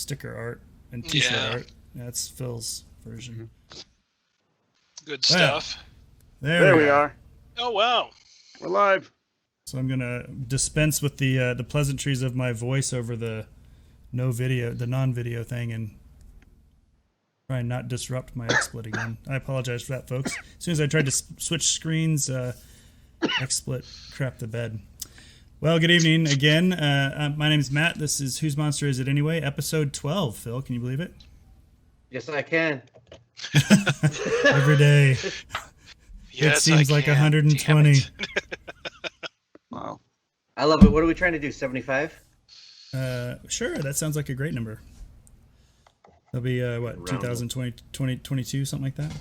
sticker art and t-shirt art. That's Phil's version. Good stuff. There we are. Oh, wow. We're live. So I'm gonna dispense with the pleasantries of my voice over the non-video thing, and try and not disrupt my XSplit again. I apologize for that, folks. As soon as I tried to switch screens, XSplit crapped the bed. Well, good evening again. My name is Matt. This is Whose Monster Is It Anyway? Episode 12. Phil, can you believe it? Yes, I can. Every day. Yes, it seems like 120. Wow. I love it. What are we trying to do? 75? Sure, that sounds like a great number. That'll be, 2020, 2022, something like that?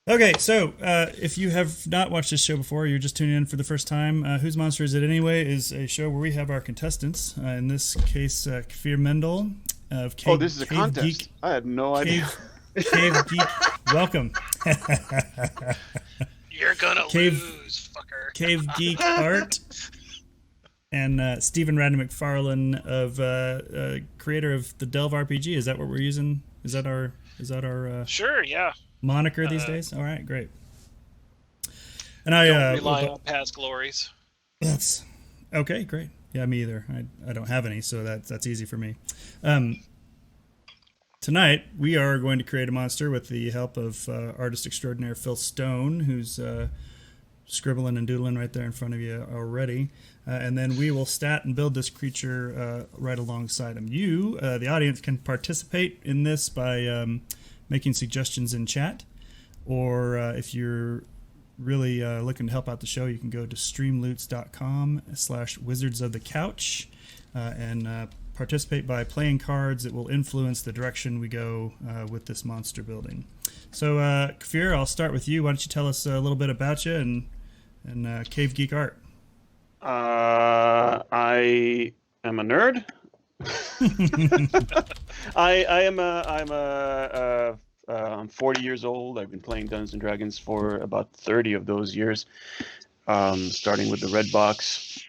Okay, so if you have not watched this show before, you're just tuning in for the first time, Whose Monster Is It Anyway is a show where we have our contestants. In this case, Kfir Mendel of Cave. Oh, this is a contest. Geek. I had no idea. Cave Geek, welcome. You're gonna lose, fucker. Cave Geek Art. And Stephen Radden McFarlane of creator of the Delve RPG. Is that what we're using? Is that our Sure, yeah. moniker these days? All right, great. And I don't rely on past glories. That's okay, great. Yeah, me either. I don't have any, so that's easy for me. Tonight we are going to create a monster with the help of artist extraordinaire Phil Stone, who's scribbling and doodling right there in front of you already. And then we will stat and build this creature right alongside him. You, the audience, can participate in this by making suggestions in chat, or if you're really looking to help out the show, you can go to streamloots.com/wizards-of-the-couch and participate by playing cards that will influence the direction we go with this monster building. So, Kfir, I'll start with you. Why don't you tell us a little bit about you and Cave Geek Art? I am a nerd. I'm 40 years old. I've been playing Dungeons and Dragons for about 30 of those years, starting with the Red Box.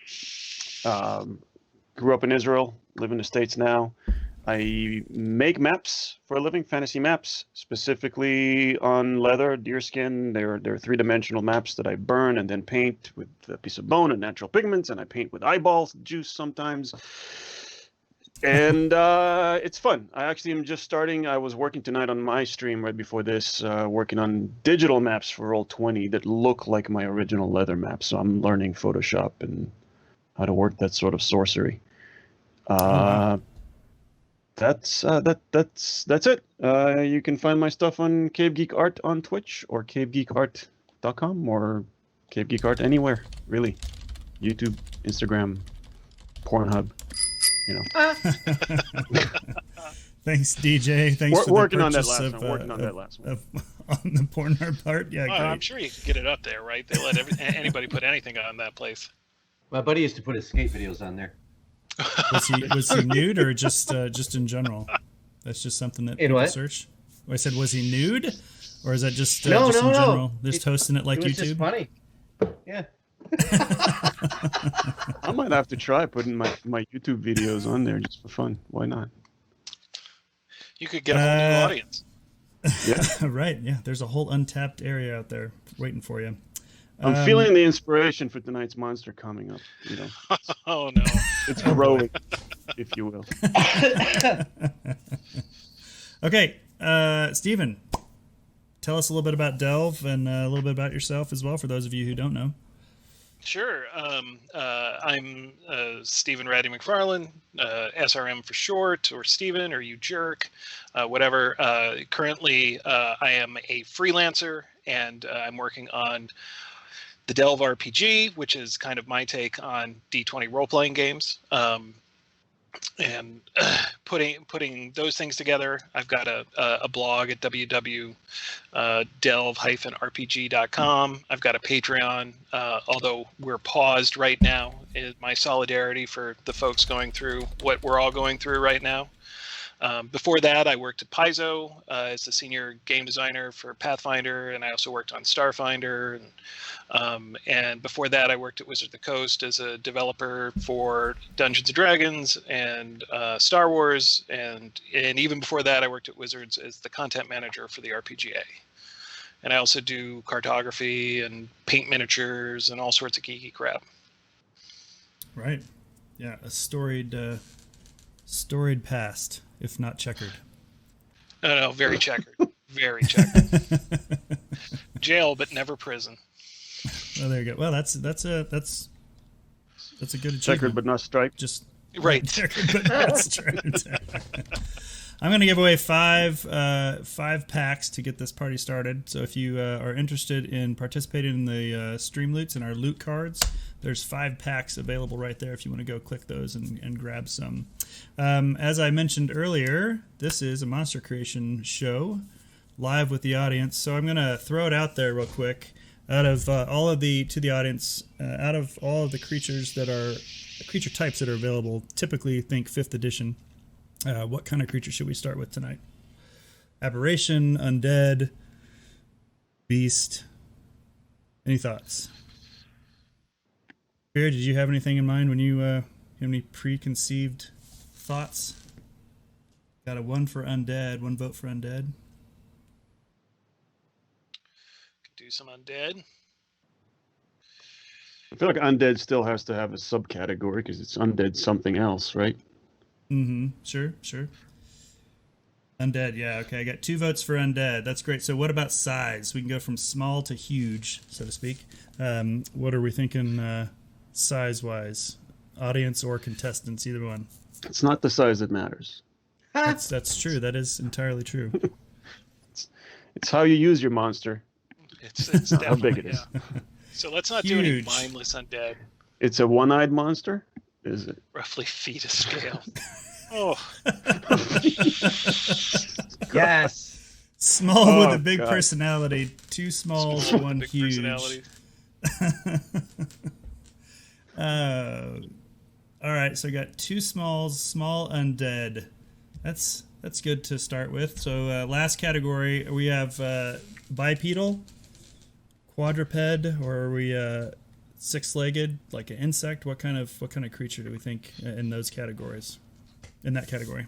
Grew up in Israel, live in the States now. I make maps for a living, fantasy maps, specifically on leather, deerskin. They're three-dimensional maps that I burn and then paint with a piece of bone and natural pigments, and I paint with eyeball juice sometimes. And it's fun. I actually am just starting. I was working tonight on my stream right before this, working on digital maps for Roll20 that look like my original leather maps. So I'm learning Photoshop and how to work that sort of sorcery. That's it. You can find my stuff on Cave Geek Art on Twitch or cavegeekart.com or Cave Geek Art anywhere, really. YouTube, Instagram, Pornhub, you know. Thanks, DJ. Thanks for working the on that purchase last one. Working on that last one. On the Pornhub part, yeah. Great. I'm sure you can get it up there, right? They let anybody put anything on that place. My buddy used to put his skate videos on there. Was he nude or just in general? That's just something that people search. I said, was he nude, or is that just in general? Just hosting it like it was YouTube. Just funny. Yeah. I might have to try putting my YouTube videos on there just for fun. Why not? You could get a whole new audience. Yeah. Right. Yeah. There's a whole untapped area out there waiting for you. I'm feeling the inspiration for tonight's monster coming up. You know. Oh no. It's growing, if you will. Okay, Stephen, tell us a little bit about Delve and a little bit about yourself as well, for those of you who don't know. Sure. I'm Stephen Raddy McFarlane, SRM for short, or Stephen, or you jerk, whatever. Currently, I am a freelancer, and I'm working on the Delve RPG, which is kind of my take on D20 role-playing games. And putting those things together, I've got a blog at www.delve-rpg.com. I've got a Patreon, although we're paused right now. My solidarity for the folks going through what we're all going through right now. Before that, I worked at Paizo as a senior game designer for Pathfinder, and I also worked on Starfinder. And before that, I worked at Wizards of the Coast as a developer for Dungeons and Dragons and Star Wars. And even before that, I worked at Wizards as the content manager for the RPGA. And I also do cartography and paint miniatures and all sorts of geeky crap. Right. Yeah, a storied past, if not checkered. No, very checkered. Very checkered. Jail, but never prison. Oh, there you go. Well, that's a good achievement. Checkered but not striped. Just Right. checkered but not striped. I'm going to give away five packs to get this party started. So if you are interested in participating in the stream loots and our loot cards, there's 5 packs available right there if you want to go click those and grab some. As I mentioned earlier, this is a monster creation show live with the audience. So I'm going to throw it out there real quick. Out of all of the creatures that are creature types that are available, typically think 5th edition. What kind of creature should we start with tonight? Aberration, undead, beast. Any thoughts? Bear, did you have anything in mind when you have any preconceived thoughts? Got a 1 for undead, 1 vote for undead. Could do some undead. I feel like undead still has to have a subcategory because it's undead something else, right? Mm-hmm. Sure. Undead, yeah, okay. I got 2 votes for undead. That's great. So what about size? We can go from small to huge, so to speak. What are we thinking size-wise? Audience or contestants, either one. It's not the size that matters. That's true. That is entirely true. It's how you use your monster. It's Not how big it is. yeah. So let's not do any Huge. mindless undead. It's a one-eyed monster? Is it? Roughly feet of scale. Oh, Yes. Small with Oh, a big God. personality. 2 small, 1 big huge. personality. All right, so I got 2 small undead. That's good to start with. So last category, we have bipedal, quadruped, or are we 6-legged, like an insect? What kind of creature do we think in those categories? In that category.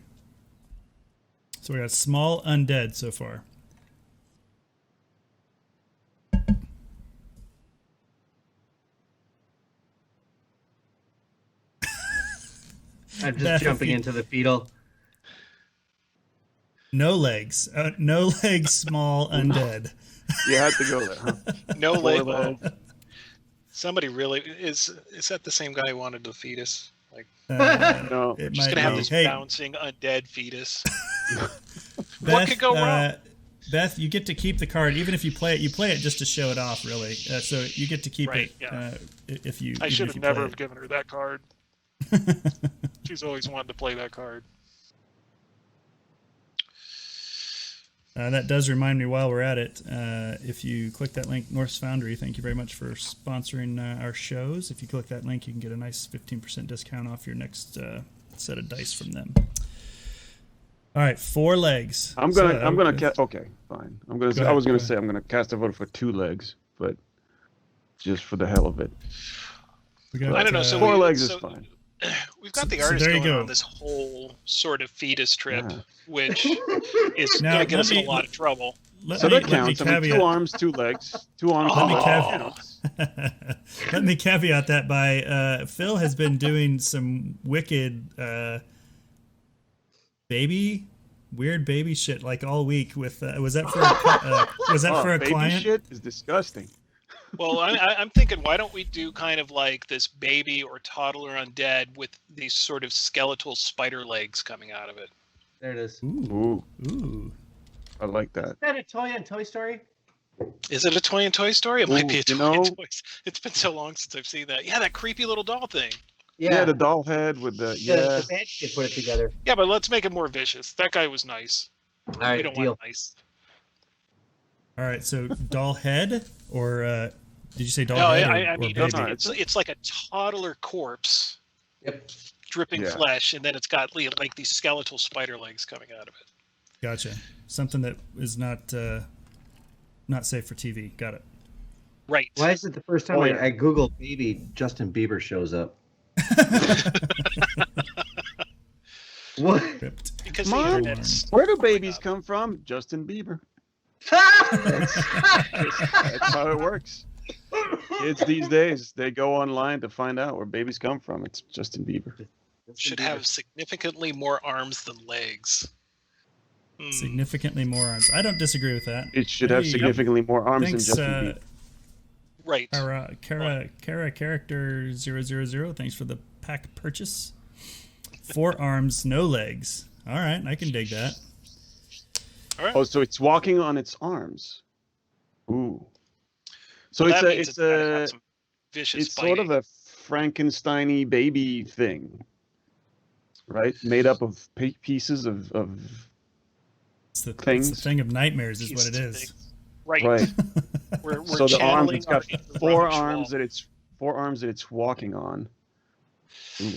So we got small undead so far. I'm Beth, just jumping if you- into the fetal. No legs. No legs, small undead. You had to go there, huh? No 4 label. legs. Somebody really is that the same guy who wanted the fetus? Like, No. It just might gonna have be. this Hey, bouncing undead fetus. Beth, What could go wrong? Beth, you get to keep the card, even if you play it just to show it off, really. So you get to keep Right, it yeah. if you. I even should if have you never play have given her that card. She's always wanted to play that card. That does remind me, while we're at it, if you click that link, Norse Foundry, thank you very much for sponsoring our shows. If you click that link, you can get a nice 15% discount off your next set of dice from them. All right, 4 legs. I'm So, gonna cast. Okay, fine. I was ahead, gonna go say I'm gonna cast a vote for 2 legs, but just for the hell of it, we got, I don't know, so 4 we- legs so- is fine. We've got the So artist there you going go. on this whole sort of fetus trip, Yeah. which is Now, going to get let us in me- a lot of trouble. let So me, that let me counts. I mean, 2 caveat. arms, 2 legs, 2 arms. Let 2 me legs counts. Let me caveat that by Phil has been doing some wicked weird baby shit like all week with was that for a Baby client? shit is disgusting. Well, I'm thinking, why don't we do kind of like this baby or toddler undead with these sort of skeletal spider legs coming out of it? There it is. Ooh, Ooh, ooh. I like that. Is that a toy on Toy Story? Is it a toy in Toy Story? It might Ooh, be a you toy in know- Toy. It's been so long since I've seen that. Yeah, that creepy little doll thing. Yeah, the doll head with the The band should put it together. Yeah, but let's make it more vicious. That guy was nice. All We right, don't deal. want nice. All right, so doll head or did you say doll No, head? I or mean, baby? no, it's like a toddler corpse Yep. dripping Yeah. flesh, and then it's got like these skeletal spider legs coming out of it. Gotcha. Something that is not safe for TV. Got it. Right. Why is it the first time Oh, yeah. I Google baby Justin Bieber shows up? What? Ripped. Because Mom, the internet's Where do growing babies up. come from? Justin Bieber. That's how it works. Kids these days, they go online to find out where babies come from. It's Justin Bieber. Should have significantly more arms than legs. Significantly more arms. I don't disagree with that. It should have Hey, significantly more arms Thanks, than Justin Bieber. Right. Kara character 000. Thanks for the pack purchase. 4 arms, no legs. All right, I can dig that. All right. Oh, so it's walking on its arms. Ooh. So Well, that means it's gotta have a some vicious it's sort of biting. a Frankenstein-y baby thing, right? Made up of pieces of It's the Things. thing of nightmares, is what Pieces it of is. things. Right. right. We're So the arms, channeling it's got our inner 4 rubbish arms wall. that it's walking on. Ooh.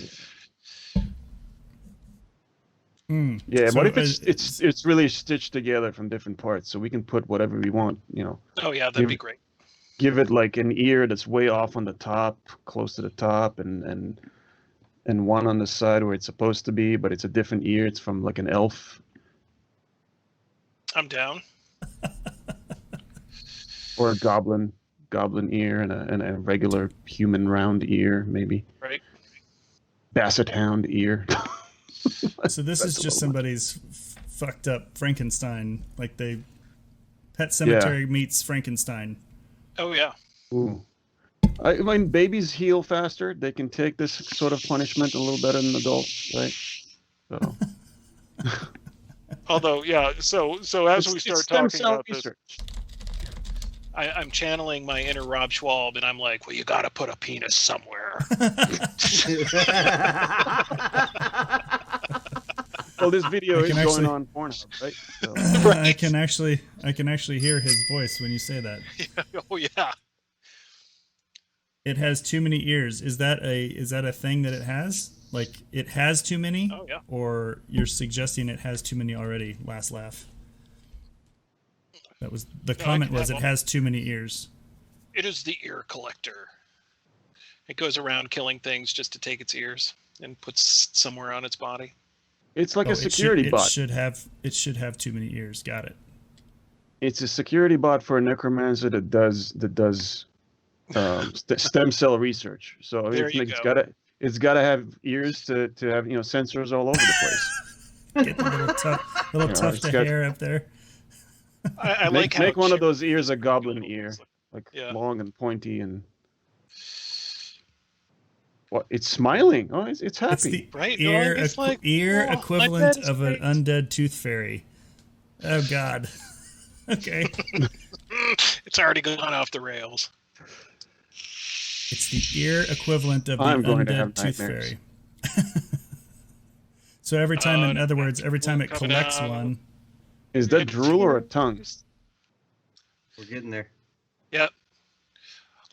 Yeah, So, what if it's really stitched together from different parts, so we can put whatever we want, Oh yeah, that'd be great. give it like an ear that's way off on the top, close to the top, and one on the side where it's supposed to be, but it's a different ear. It's from like an elf I'm down. or a goblin ear and a regular human round ear, maybe. Right. Basset hound ear. So this is That's a just little somebody's fucked up Frankenstein. Like Pet Cemetery meets Frankenstein. Oh yeah. Ooh. I mean, babies heal faster. They can take this sort of punishment a little better than adults, right? So Although yeah. So as we start stem talking cell about this, research. I'm channeling my inner Rob Schwalb, and I'm like, well, you got to put a penis somewhere. Well, this video I is can going actually- on Pornhub, right? So, I can actually hear his voice when you say that. Oh yeah. It has too many ears. Is that a thing that it has? Like it has too many? Oh yeah. Or you're suggesting it has too many already? Last laugh. That was the No, I comment can was have it all- has too many ears. It is the ear collector. It goes around killing things just to take its ears and puts somewhere on its body. it's like Oh, a security bot. It should have too many ears. Got it. It's a security bot for a necromancer that does stem cell research. So There it's, you like, go. it's gotta have ears to have sensors all over the place. Get the little tuft it's of got- hair up there. I like how Make one of Jerry- those ears a goblin ear, like Yeah. long and pointy and. What? It's smiling. Oh, it's happy. It's the Right? No, ear, it's like, ear "Oh, my equivalent bed is of an great." undead tooth fairy. Oh God. Okay. It's already gone off the rails. It's the ear equivalent of the I'm going to have undead tooth nightmares. fairy. So every time, in no, other words, every time it coming collects out. one, Is that drool or a tongue? We're getting there. Yep.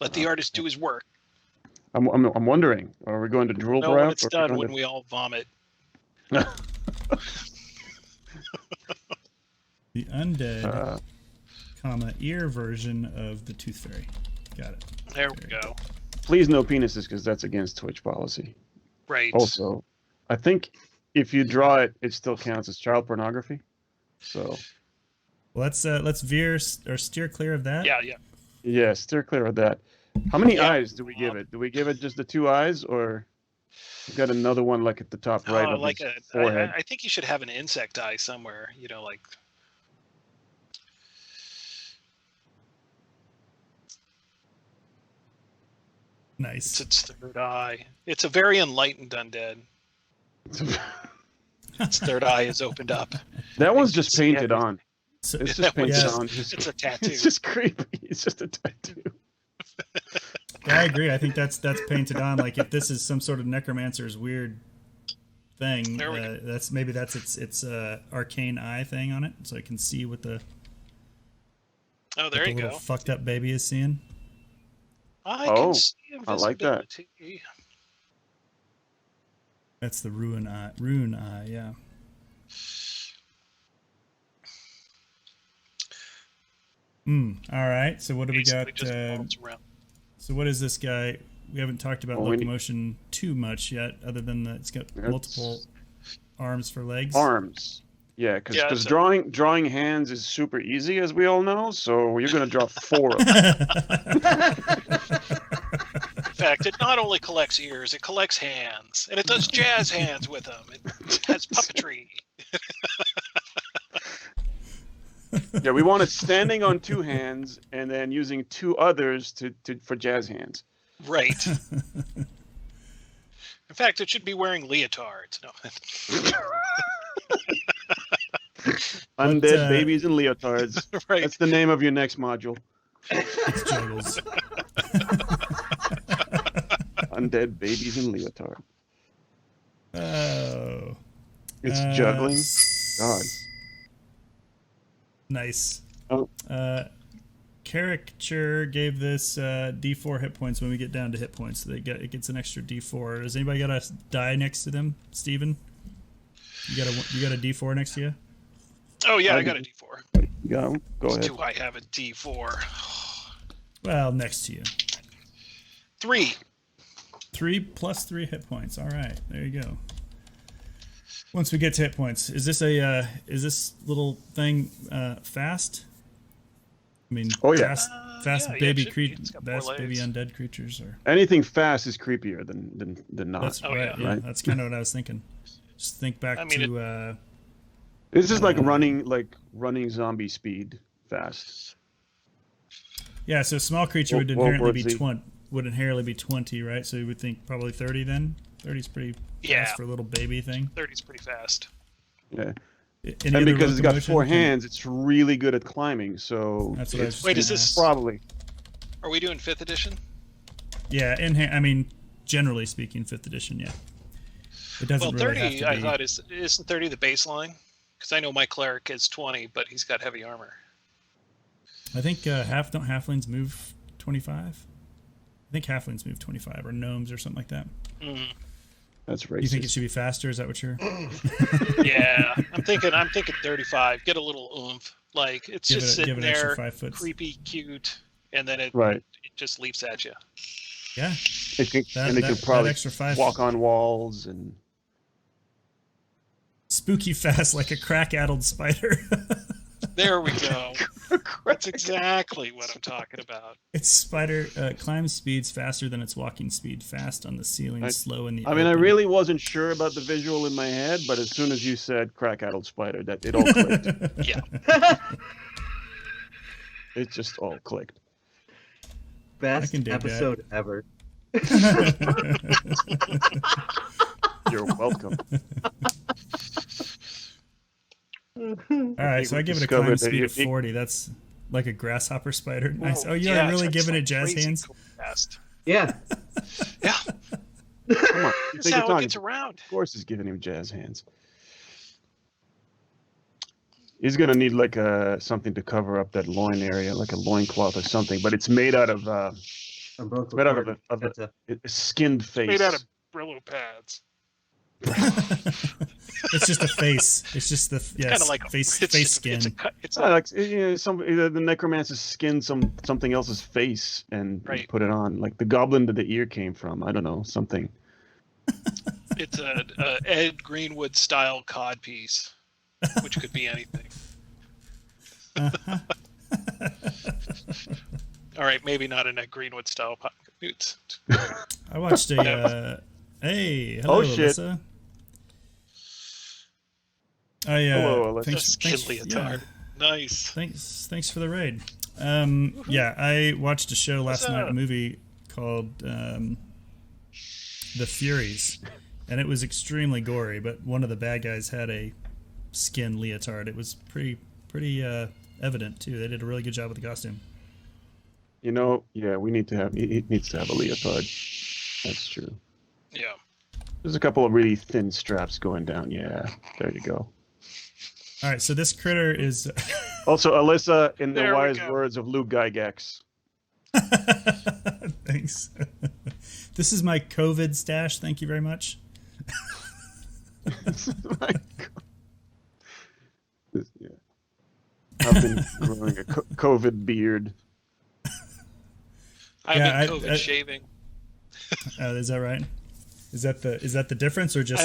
Let the artist do his work. I'm wondering. Are we going to drool No, when route? it's or are we done, going when to- we all vomit. the undead, Uh, ear version of the tooth fairy. Got it. There we go. please no penises because that's against Twitch policy. Right. Also, I think if you draw it, it still counts as child pornography. So Well, let's veer or steer clear of that. Yeah, yeah. yeah, steer clear of that. How many Yeah. eyes do we give it? Do we give it just the 2 eyes, or we got another one like at the top right of Like his a, forehead? I think you should have an insect eye somewhere. Like. Nice. It's its third eye. It's a very enlightened undead. Its third eye is opened up. That one's just see painted everything. on. So, It's That just one's painted just- on. It's a tattoo. It's just creepy. It's just a tattoo. yeah, I agree. I think that's painted on. Like if this is some sort of necromancer's weird thing, There we go. that's its arcane eye thing on it, so I can see what the Oh, there the you little go. fucked up baby is seeing. I Oh, can see I like that. invisibility. That's the Ruin Eye. Rune Eye, yeah. All right. So what do we got? Basically just revolves around. So what is this guy? We haven't talked about Well, locomotion too much yet, other than that it's got multiple arms for legs. Arms. Yeah, because Yeah, so- drawing hands is super easy, as we all know. So you're going to draw 4 of them. In fact, it not only collects ears, it collects hands, and it does jazz hands with them. It has puppetry. Yeah, we want it standing on 2 hands and then using 2 others for jazz hands. Right. In fact, it should be wearing leotards. No. Undead babies and leotards. Right. That's the name of your next module. It's juggles. Undead babies and leotard. Oh. It's juggling. God. Nice. Oh. Caricature gave this D4 hit points when we get down to hit points. So it gets an extra D4. Does anybody got a die next to them, Steven? You got a D4 next to you? Oh yeah, I got a D4. Go ahead. Do I have a D4? Well, next to you. 3. 3 plus 3 hit points. All right, there you go. Once we get to hit points, is this little thing fast? I mean, Oh, yeah. fast yeah, baby it should be. It's got 4 fast baby legs. undead creatures, or Anything fast is creepier than not. that's Oh, right. yeah. Yeah, Right. that's kind of what I was thinking. Just think back I mean, to This is like running zombie speed fast. yeah. So a small creature would World inherently War be Z. 20, right? So you would think probably 30 then. 30 is pretty Yeah. fast for a little baby thing. 30 is pretty fast. Yeah. Any And other because it's got locomotion? 4 hands, it's really good at climbing. So That's what I was it's just Wait, is gonna this- ask. probably Are we doing 5th edition? Yeah, I mean, generally speaking, 5th edition. Yeah, it doesn't Well, really 30, have to I be. thought, isn't 30 the baseline? Because I know my cleric is 20, but he's got heavy armor. I think don't halflings move 25? I think halflings move 25, or gnomes, or something like that. that's racist. You think it should be faster? Is that what you're? Yeah, I'm thinking 35. Get a little oomph. Like it's Give just it sitting an extra there, 5 foot. creepy, cute, and then it Right. just leaps at you. Yeah, It can, that, and it that, can that probably extra 5 walk on walls and spooky fast like a crack-addled spider. There we go. That's exactly what I'm talking about. Its spider climb speeds faster than its walking speed. Fast on the ceiling, slow in the. I mean, I open. really wasn't sure about the visual in my head, but as soon as you said crack-addled spider, that it all clicked. Yeah. It just all clicked. Best can dig that. episode ever. You're welcome. All right, so I give it a discovered climb that speed of you- 40. That's like a grasshopper spider. Nice. Whoa, Oh, you're yeah, really it's giving like it jazz crazy hands? cool fast. Yeah. Yeah, Come on. You that's think how it's it not? gets around. Of course, he's giving him jazz hands. He's gonna need like something to cover up that loin area, like a loincloth or something. But it's made out of Umbilical made out cord. of That's a- a skinned face. Made out of Brillo pads. It's just a face. It's just the Kind of like a face it's face just- It's a, skin. cut- it's It's a, like either the necromancers skinned something else's face and Right. put it on, like the goblin that the ear came from. I don't know, something. it's a Ed Greenwood style cod piece, which could be anything. All right, maybe not an Ed Greenwood style pocket. I watched a. Hey, hello, Oh, shit. Alyssa. Hello, Alyssa. Just skin leotard. Nice. Thanks for the raid. Yeah, I watched a show last What's night, up? a movie called The Furies, and it was extremely gory. But one of the bad guys had a skin leotard. It was pretty evident too. They did a really good job with the costume. You know, yeah, we need to have. It needs to have a leotard. That's true. Yeah. There's a couple of really thin straps going down. Yeah, there you go. All right, so this critter is. Also, Alyssa, in the There we wise go. words of Luke Gygax. Thanks. This is my COVID stash. Thank you very much. My God. Yeah. I've been growing a COVID beard. I've been COVID shaving. Is that right? Is that the difference, or just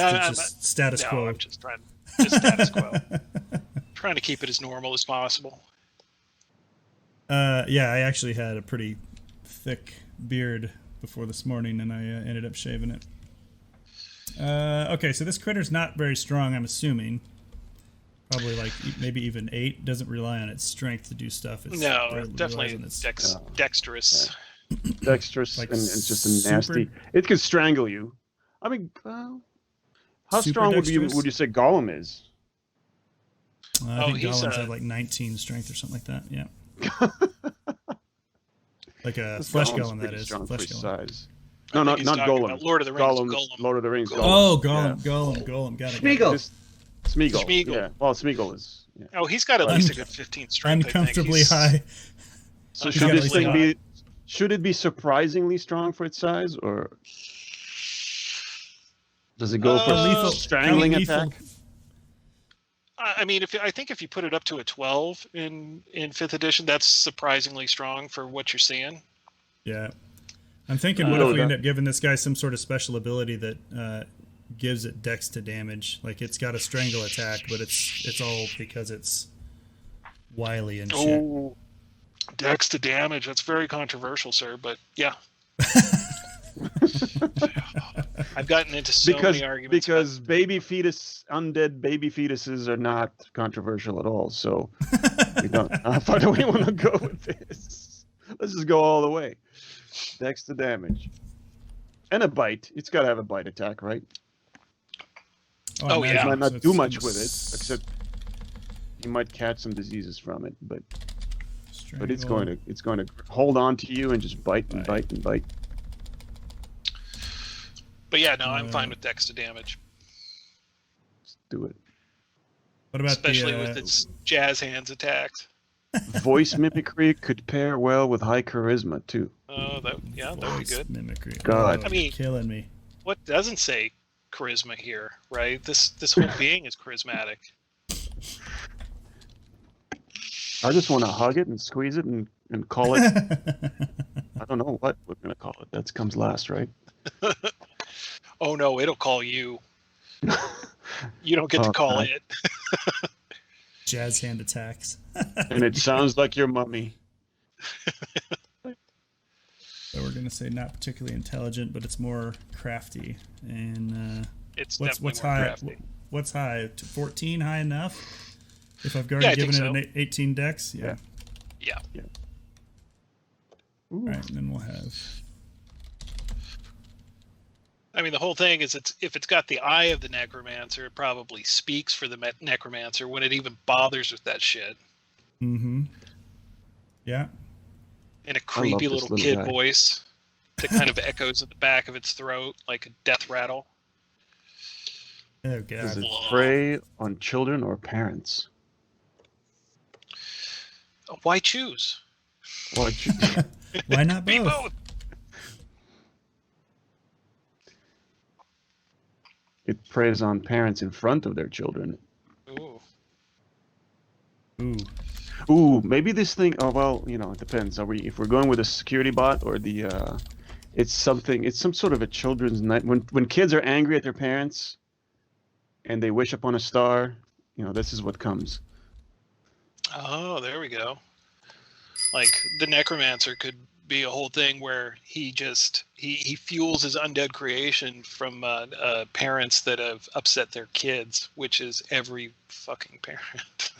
status quo? No, I'm just status quo. Trying to keep it as normal as possible. Yeah, I actually had a pretty thick beard before this morning, and I ended up shaving it. Okay, so this critter's not very strong, I'm assuming. Probably like maybe even 8. Doesn't rely on its strength to do stuff. It's definitely dexterous. Yeah. Dexterous, Like and it's just a nasty. It could strangle you. I mean, how strong would you say Gollum is? I think Golems have like 19 strength or something like that. Yeah. Like a flesh golem, that is. Flesh golem. Size. No, not Golem. Lord of the Rings. Golem. Lord of the Rings. Oh, Golem. Got it. Smeagol. Smeagol. Yeah. Well, Smeagol is. Yeah. Oh, he's got at least a good 15 strength. Uncomfortably high. So should it be surprisingly strong for its size, or does it go for strangling attack? I mean, I think if you put it up to a 12 in 5th edition, that's surprisingly strong for what you're seeing. Yeah. I'm thinking, what if we end up giving this guy some sort of special ability that gives it dex to damage? Like, it's got a strangle attack, but it's all because it's wily and shit. Oh, dex to damage. That's very controversial, sir, but yeah. I've gotten into so many arguments. Because undead baby fetuses are not controversial at all, so we don't. How far do we want to go with this? Let's just go all the way. Dex to damage. And a bite. It's got to have a bite attack, right? Oh, yeah. You might not do much with it, except you might catch some diseases from it, but it's going to hold on to you and just bite and bite and bite. But yeah, no, I'm fine with dex to damage. Let's do it. What about especially with its jazz hands attacks? Voice mimicry could pair well with high charisma too. Oh, that would be good. Mimicry. God, I mean, killing me. What doesn't say charisma here, right? This whole being is charismatic. I just want to hug it and squeeze it and call it. I don't know what we're gonna call it. That comes last, right? Oh no, it'll call you. You don't get to call it. Jazz hand attacks. And it sounds like your mummy. So we're gonna say not particularly intelligent, but it's more crafty. And it's what's more high? crafty. What's high? 14 high enough? If I've already given it an 18 dex, yeah. All right, and then we'll have. I mean, the whole thing is, if it's got the eye of the necromancer, it probably speaks for the necromancer when it even bothers with that shit. Mm-hmm. Yeah. In a creepy little kid voice that kind of echoes at the back of its throat like a death rattle. Oh god. Does it prey on children or parents? Why choose? Why not both? Be both. It preys on parents in front of their children. Ooh, maybe this thing. Oh well, it depends. If we're going with a security bot or the, it's some sort of a children's night. When kids are angry at their parents, and they wish upon a star, this is what comes. Oh, there we go. Like the necromancer could be a whole thing where he fuels his undead creation from parents that have upset their kids, which is every fucking parent.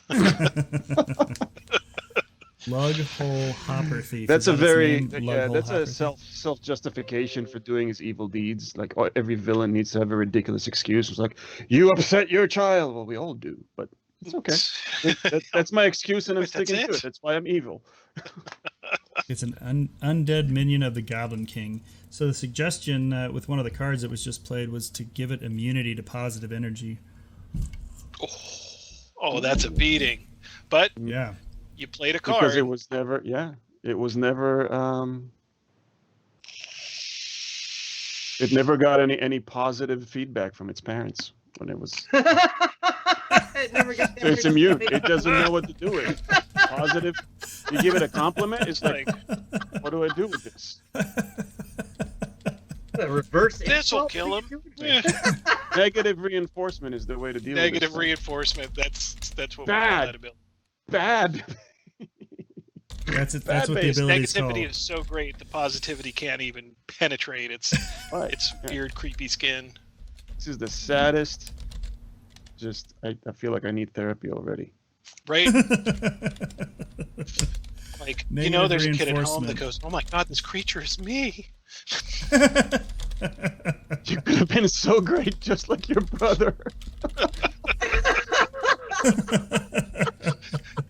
Lug hole hopper thief. That's a self justification for doing his evil deeds. Like every villain needs to have a ridiculous excuse. It's like, you upset your child. Well, we all do, but it's okay. That's my excuse, and I'm sticking to it. That's why I'm evil. It's an undead minion of the Goblin King. So the suggestion with one of the cards that was just played was to give it immunity to positive energy. Oh, that's a beating. But yeah, you played a card. Because it was never it never got any positive feedback from its parents. when it was. It never gets So it's immune. It doesn't know what to do with it. Positive. You give it a compliment, it's like, what do I do with this? The reverse. This'll insult? kill What him. are you doing? Negative reinforcement is the way to deal with Negative this. reinforcement. That's what we Bad. call that ability. Bad. That's it. Bad That's what the base. ability is Negativity called. is so great, the positivity can't even penetrate its Right. its Yeah. weird, creepy skin. This is the saddest. Just, I feel like I need therapy already. Right? Like, you know, Negative there's a kid at home reinforcement. that goes, "Oh my God, this creature is me." You could have been so great, just like your brother.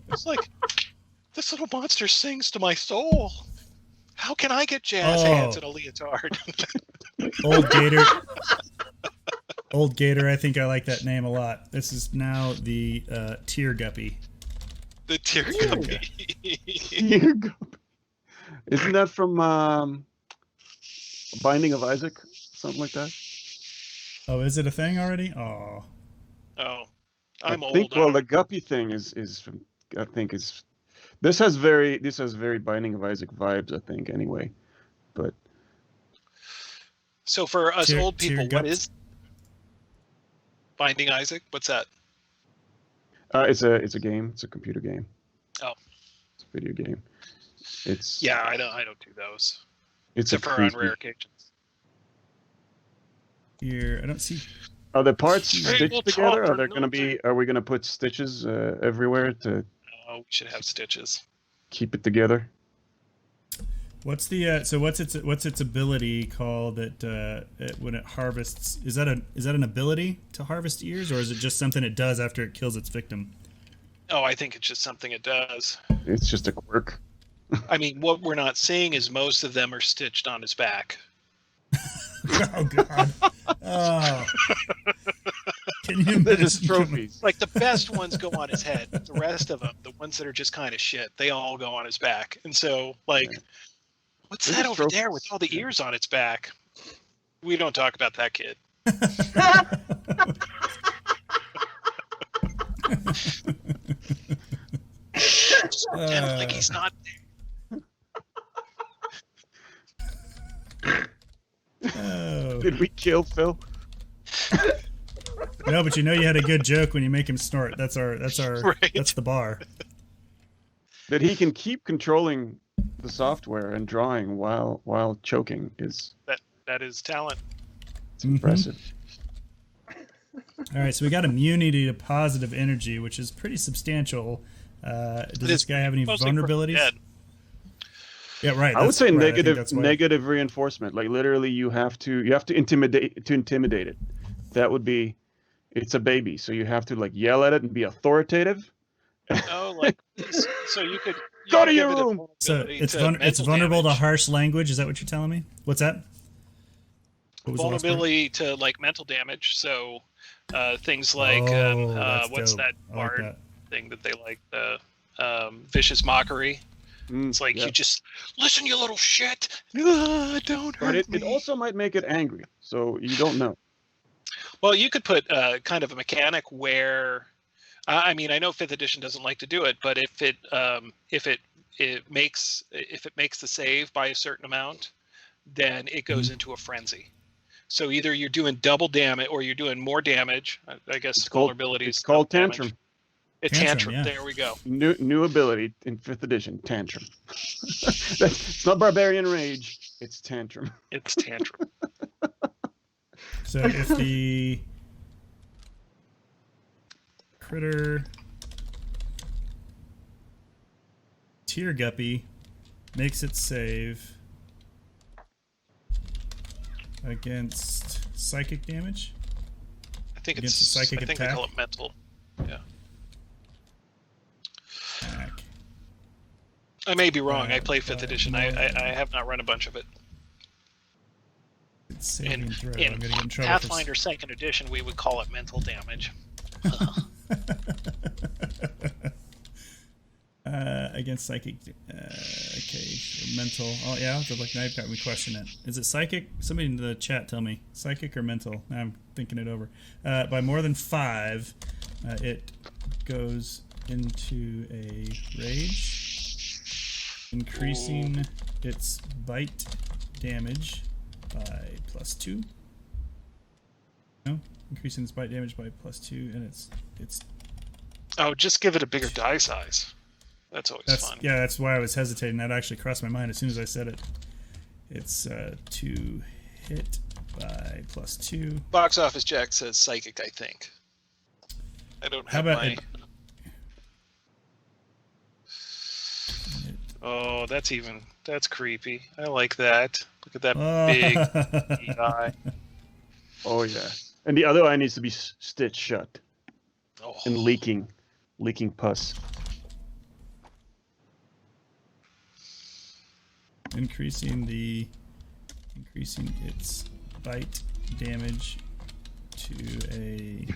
It's like, this little monster sings to my soul. How can I get jazz Oh. hands in a leotard? Old Gator. Old Gator. I think I like that name a lot. This is now the Tear Guppy. The Tear Guppy. Tear Guppy. Isn't that from Binding of Isaac? Something like that? Oh, is it a thing already? Oh, Oh, I'm I old. think, well, the Guppy thing is from, I think is, this has very Binding of Isaac vibes, I think, anyway. But So for us Tear- old people, Tear what Guppy. is Binding Isaac? What's that? it's a game. It's a computer game. Oh. It's a video game. It's Yeah, I don't do those. It's Except a for on creepy. rare occasions. here I don't see. Are the parts Hey, stitched we'll together? talk Are there for gonna be? Are we gonna put stitches everywhere to Oh, we should have stitches. keep it together? What's the so what's its ability called that when it harvests? Is that an ability to harvest ears, or is it just something it does after it kills its victim? Oh, I think it's just something it does. It's just a quirk. I mean, what we're not seeing is most of them are stitched on his back. Oh God! Oh. Can you They're imagine? just trophies. Like the best ones go on his head. But the rest of them, the ones that are just kind of shit, they all go on his back. And so, like, what's They're that just over there with trophies. all the ears on its back? We don't talk about that kid. Just pretend like he's not there. Oh. Did we kill Phil? No, but you know you had a good joke when you make him snort. That's Right. that's the bar. That he can keep controlling the software and drawing while choking is That is talent. it's impressive. All right, so we got immunity to positive energy, which is pretty substantial. Does It this is guy have any mostly for vulnerabilities? dead. Yeah, right. I would say right, I think that's why. negative reinforcement. Like literally, you have to intimidate it. That would be, it's a baby, so you have to like yell at it and be authoritative. Oh, like so you could Go could to your give it a room! So vulnerability it's to it's mental vulnerable damage. to harsh language. Is that what you're telling me? What's that? What was the last part? Vulnerability to like mental damage. So things like Oh, that's what's dope. that I like bard that. thing that they like, the vicious mockery. It's like yeah. you just listen, you little shit. Don't But hurt it me. also might make it angry, so you don't know. Well, you could put kind of a mechanic where, I mean, I know Fifth Edition doesn't like to do it, but if it makes the save by a certain amount, then it goes into a frenzy. So either you're doing double damage or you're doing more damage. I guess It's called, vulnerability it's is called double damage. tantrum. It's Tantrum, tantrum. yeah. There we go. New ability in 5th edition, tantrum. It's not barbarian rage, it's tantrum. It's tantrum. So if the critter Tear Guppy makes it save against psychic damage, I think Against it's a psychic I think they attack? call it mental. Yeah. attack. I may be wrong. I Right, play 5th edition. I have not run a bunch of it. It's saving In, throw. in I'm gonna get in trouble Pathfinder 2nd edition, we would call it mental damage. Against psychic. Okay, mental. Oh yeah, good luck. Now you've got me question it. Is it psychic? Somebody in the chat tell me. Psychic or mental? Now I'm thinking it over. By more than 5, it goes into a rage, increasing its bite damage by +2. No, increasing its bite damage by +2, and it's. Oh, just give it a bigger die size. That's always fun. Yeah, that's why I was hesitating. That actually crossed my mind as soon as I said it. It's to hit by +2. Box Office Jack says psychic, I think. I don't have my... Oh, that's creepy. I like that. Look at that big eye. Oh, yeah. And the other eye needs to be stitched shut. Oh. And leaking pus. Increasing its bite damage to a.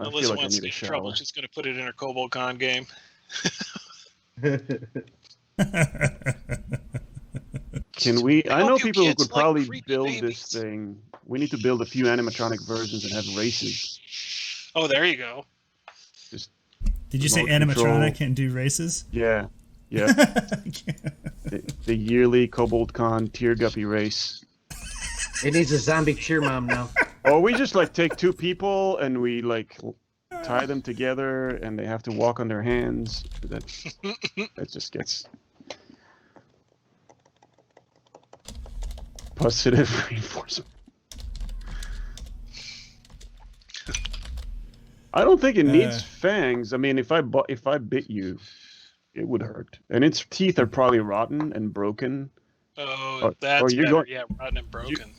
Alyssa wants to get in trouble. She's going to put it in her Kobold Con game. Can we? I know people who could probably like build babies. this thing. We need to build a few animatronic versions and have races. Oh, there you go. Just Did you say remote control. animatronic can do races? Yeah. The yearly Kobold Con Tear Guppy race. It needs a zombie cheer mom now. Or we just like take 2 people and we like tie them together and they have to walk on their hands. That just gets positive reinforcement. I don't think it needs fangs. I mean, if I bit you, it would hurt. And its teeth are probably rotten and broken. Oh, that's better. Yeah, rotten and broken.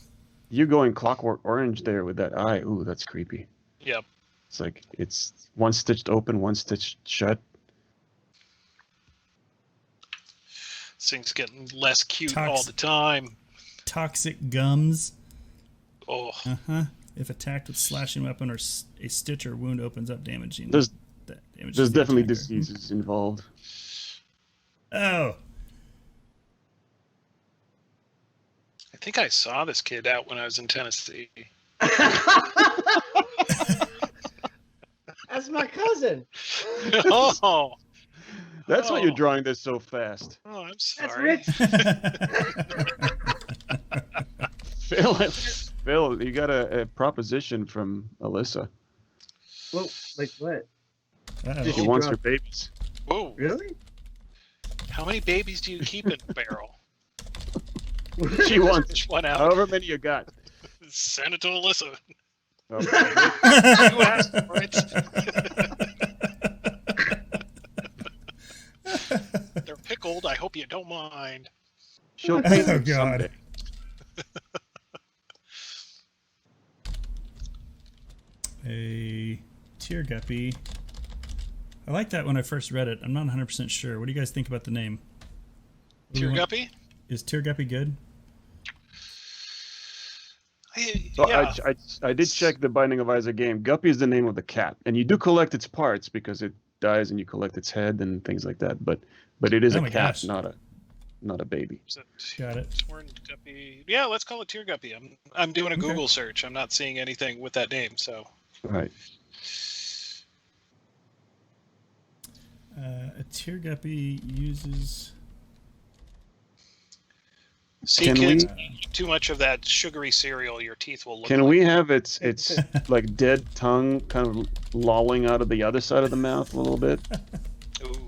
You're going Clockwork Orange there with that eye. Ooh, that's creepy. Yep. It's like it's one stitched open, one stitched shut. This thing's getting less cute all the time. Toxic gums. Oh. If attacked with slashing weapon or a stitch or wound opens up, damaging. There's definitely attacker. diseases involved. Oh. I think I saw this kid out when I was in Tennessee. That's my cousin. Oh. That's why you're drawing this so fast. Oh, I'm That's sorry. Rich. Phil, you got a proposition from Alyssa. Well, like what? She wants her babies. Whoa. Really? How many babies do you keep in a barrel? She wants one out. however many you got. Send it to Alyssa. Oh, You asked for it. They're pickled. I hope you don't mind. she'll pay Oh, them God. someday. A Tear Guppy. I like that when I first read it. I'm not 100% sure. What do you guys think about the name? Tear Guppy? Is Tear Guppy good? So Yeah. I did check the Binding of Isaac game. Guppy is the name of the cat, and you do collect its parts because it dies, and you collect its head and things like that. But it is Oh a my cat, gosh. not a baby. Is it Got it. Torn Guppy? Yeah, let's call it Tear Guppy. I'm doing a Okay. Google search. I'm not seeing anything with that name, so. Right. A Tear Guppy uses. See, Can kids, we- eat too much of that sugary cereal, your teeth will look Can like... we have its like dead tongue kind of lolling out of the other side of the mouth a little bit, Ooh.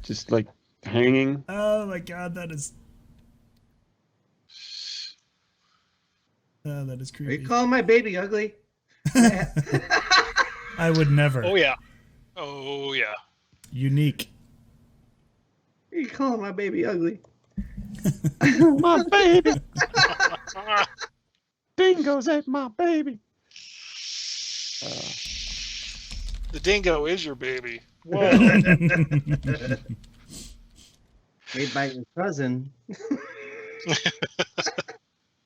just like hanging? Oh my God, that is. Oh, that is Are creepy. you calling my baby ugly? I would never. Oh, yeah. Oh, yeah. Unique. Are you calling my baby ugly? My baby, Dingo's at my baby. The dingo is your baby. Whoa. Made by your cousin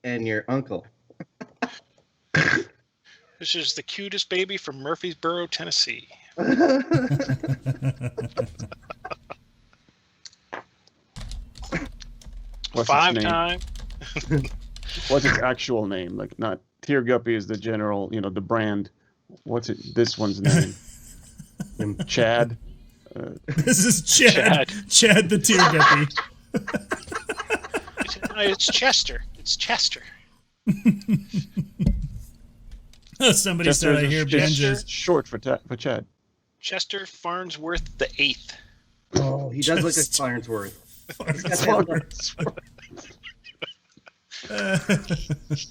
and your uncle. This is the cutest baby from Murfreesboro, Tennessee. What's its 5 name? time. What's its actual name? Like, not Tear Guppy is the general, the brand. What's this one's name? Chad. This is Chad. Chad the Tear Guppy. It's Chester. It's Chester. Oh, somebody Chester said I is hear just banjos. short for Chad. Chester Farnsworth the 8th. Oh, he does look like Just- Farnsworth.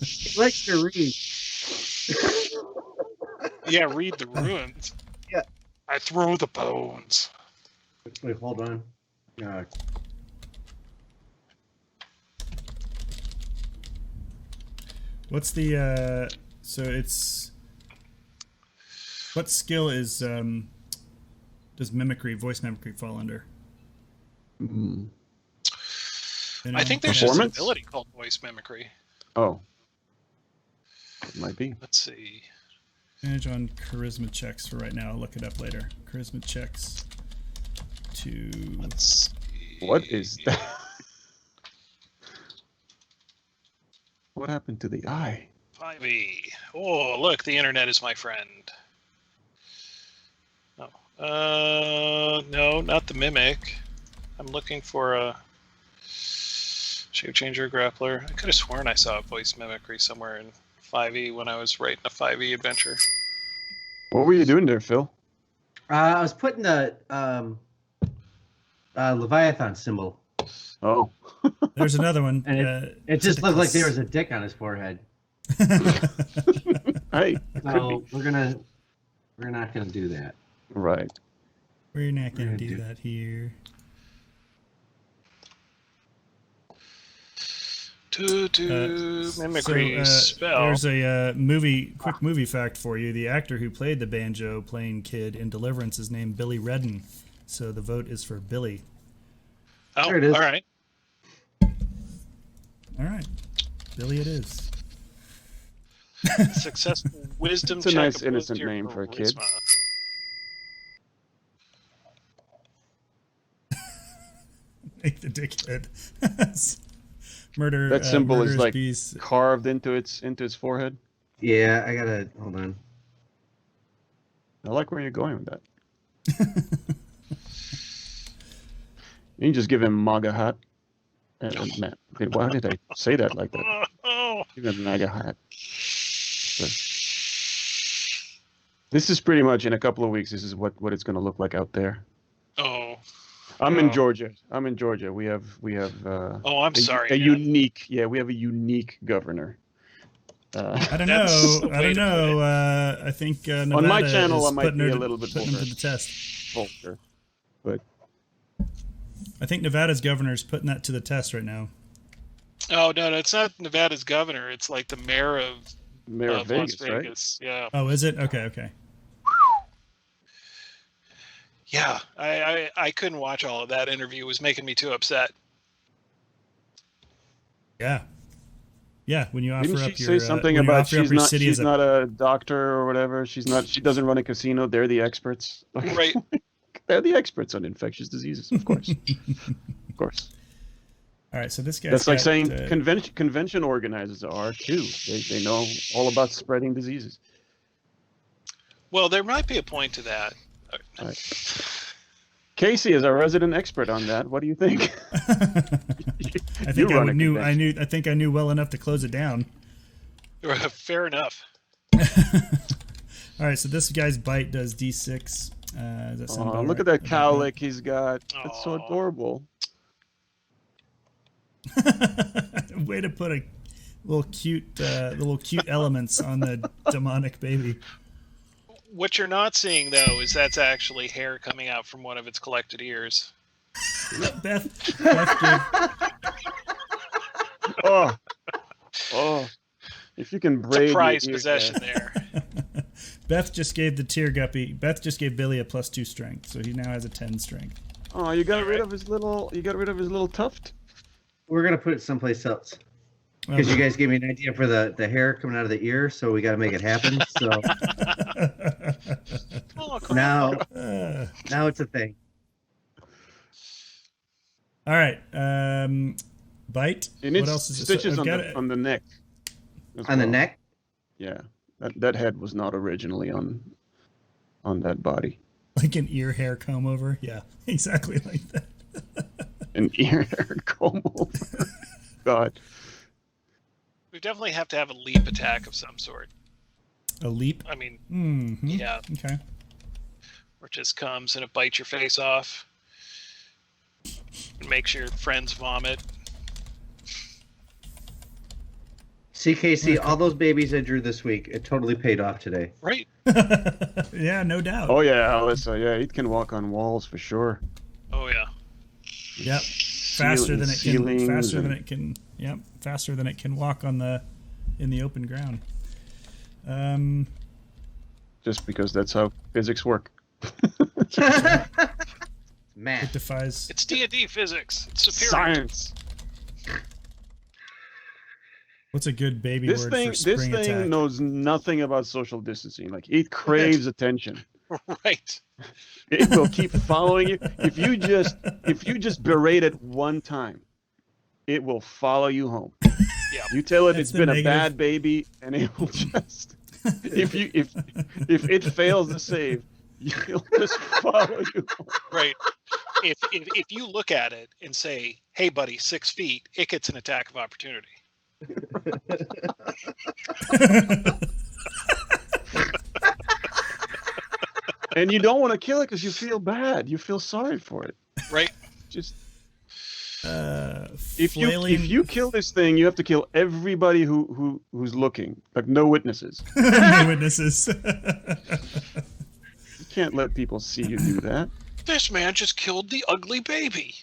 He likes to read. Yeah, read the ruins. Yeah. I throw the bones. Wait, hold on. What's the so it's what skill is does voice mimicry fall under? Mm. You know? I think there's just an Performance? ability called voice mimicry. Oh. It might be. Let's see. Advantage on charisma checks for right now. I'll look it up later. Charisma checks to Let's see. What is that? What happened to the eye? 5e. Oh, look, the internet is my friend. Oh. No, not the mimic. I'm looking for a shape changer grappler. I could have sworn I saw a voice mimicry somewhere in 5e when I was writing a 5e adventure. What were you doing there, Phil? I was putting the Leviathan symbol. Oh. there's another one. And it just looked like there was a dick on his forehead. Hey. So we're not gonna do that. Right. We're not gonna We're gonna do do- that here. Mimicry spell. There's a quick movie fact for you. The actor who played the banjo playing kid in Deliverance is named Billy Redden. So the vote is for Billy. Oh, There it is. all right. All right, Billy it is. Successful wisdom It's a check. nice, opposed innocent to your name for a kid. charisma. Make the dickhead. Murder. That symbol is murderous like bees. carved into its forehead. Yeah, I gotta hold on. I like where you're going with that. You can just give him MAGA hat. Man, why did I say that like that? Oh, Give him a MAGA hat. This is pretty much in a couple of weeks. This is what it's going to look like out there. oh, I'm in Oh. Georgia. We have. oh! I'm sorry. A man. unique. Yeah, we have a unique governor. I don't That's know. the I way don't to put know. I think Nevada my channel, is I might putting be her a to- little bit putting him more- to the test. Vulture. But I think Nevada's governor is putting that to the test right now. Oh no, it's not Nevada's governor. It's like the mayor of Mayor of Vegas, Las right? Vegas. Yeah, Oh, is it? Okay. yeah. I couldn't watch all of that interview. It was making me too upset. Yeah. Yeah, when you offer Didn't up she your say something when you about offer up she's your not city she's as a not a doctor or whatever? She doesn't run a casino. They're the experts. Right. They're the experts on infectious diseases, of course. Of course. All right, so this guy's That's like got, saying convention organizers are too. They know all about spreading diseases. Well, there might be a point to that. Right. Casey is our resident expert on that. What do you think? I You think run I a knew convention. I think I knew well enough to close it down. Fair enough. All right, so this guy's bite does D6. Does that sound Oh, about look right? at that About cowlick he's got. It's so Aw. adorable. right? Way to put a little cute elements on the demonic baby. What you're not seeing though is that's actually hair coming out from one of its collected ears. Beth gave, Oh. If you can It's braid a your prized ear- possession there. Beth just gave the Tear Guppy. Beth just gave Billy a +2 strength, so he now has a 10 strength. Oh, you got rid Alright. of his little. You got rid of his little tuft. We're gonna put it someplace else because you guys gave me an idea for the hair coming out of the ear, so we got to make it happen. So Oh, Now, Uh, now it's a thing. all right. Bite. And What it's else is stitches I've on got the it- on the neck. as On the well. neck? Yeah, that head was not originally on that body. like an ear hair comb over? Yeah, exactly like that. An ear hair comb over. God. We definitely have to have a leap attack of some sort. A leap. I mean, Mm-hmm. yeah, Okay. where it just comes and it bites your face off. It makes your friends vomit. CKC, all those babies I drew this week, it totally paid off today. Right. Yeah, no doubt. Oh yeah, Alyssa. Yeah, it can walk on walls for sure. Oh yeah. Yep. Faster than it can. Ceilings Faster than and- it can. Yep. Faster than it can walk in the open ground. Just because that's how physics work. It Math. defies. It's D&D physics. It's superior. Science. What's a good baby This word thing, for spring this thing attack? knows nothing about social distancing. Like it craves attention. Right. It will keep following you. If you just berate it one time, it will follow you home. Yeah. You tell it That's it's the been a negative. bad baby, and it will just if it fails to save, it'll just follow you home. Right. If you look at it and say, "Hey, buddy, 6 feet," it gets an attack of opportunity. And you don't want to kill it because you feel bad. You feel sorry for it. Right. Just If if you kill this thing, you have to kill everybody who's looking. Like no witnesses. no witnesses. You can't let people see you do that. This man just killed the ugly baby.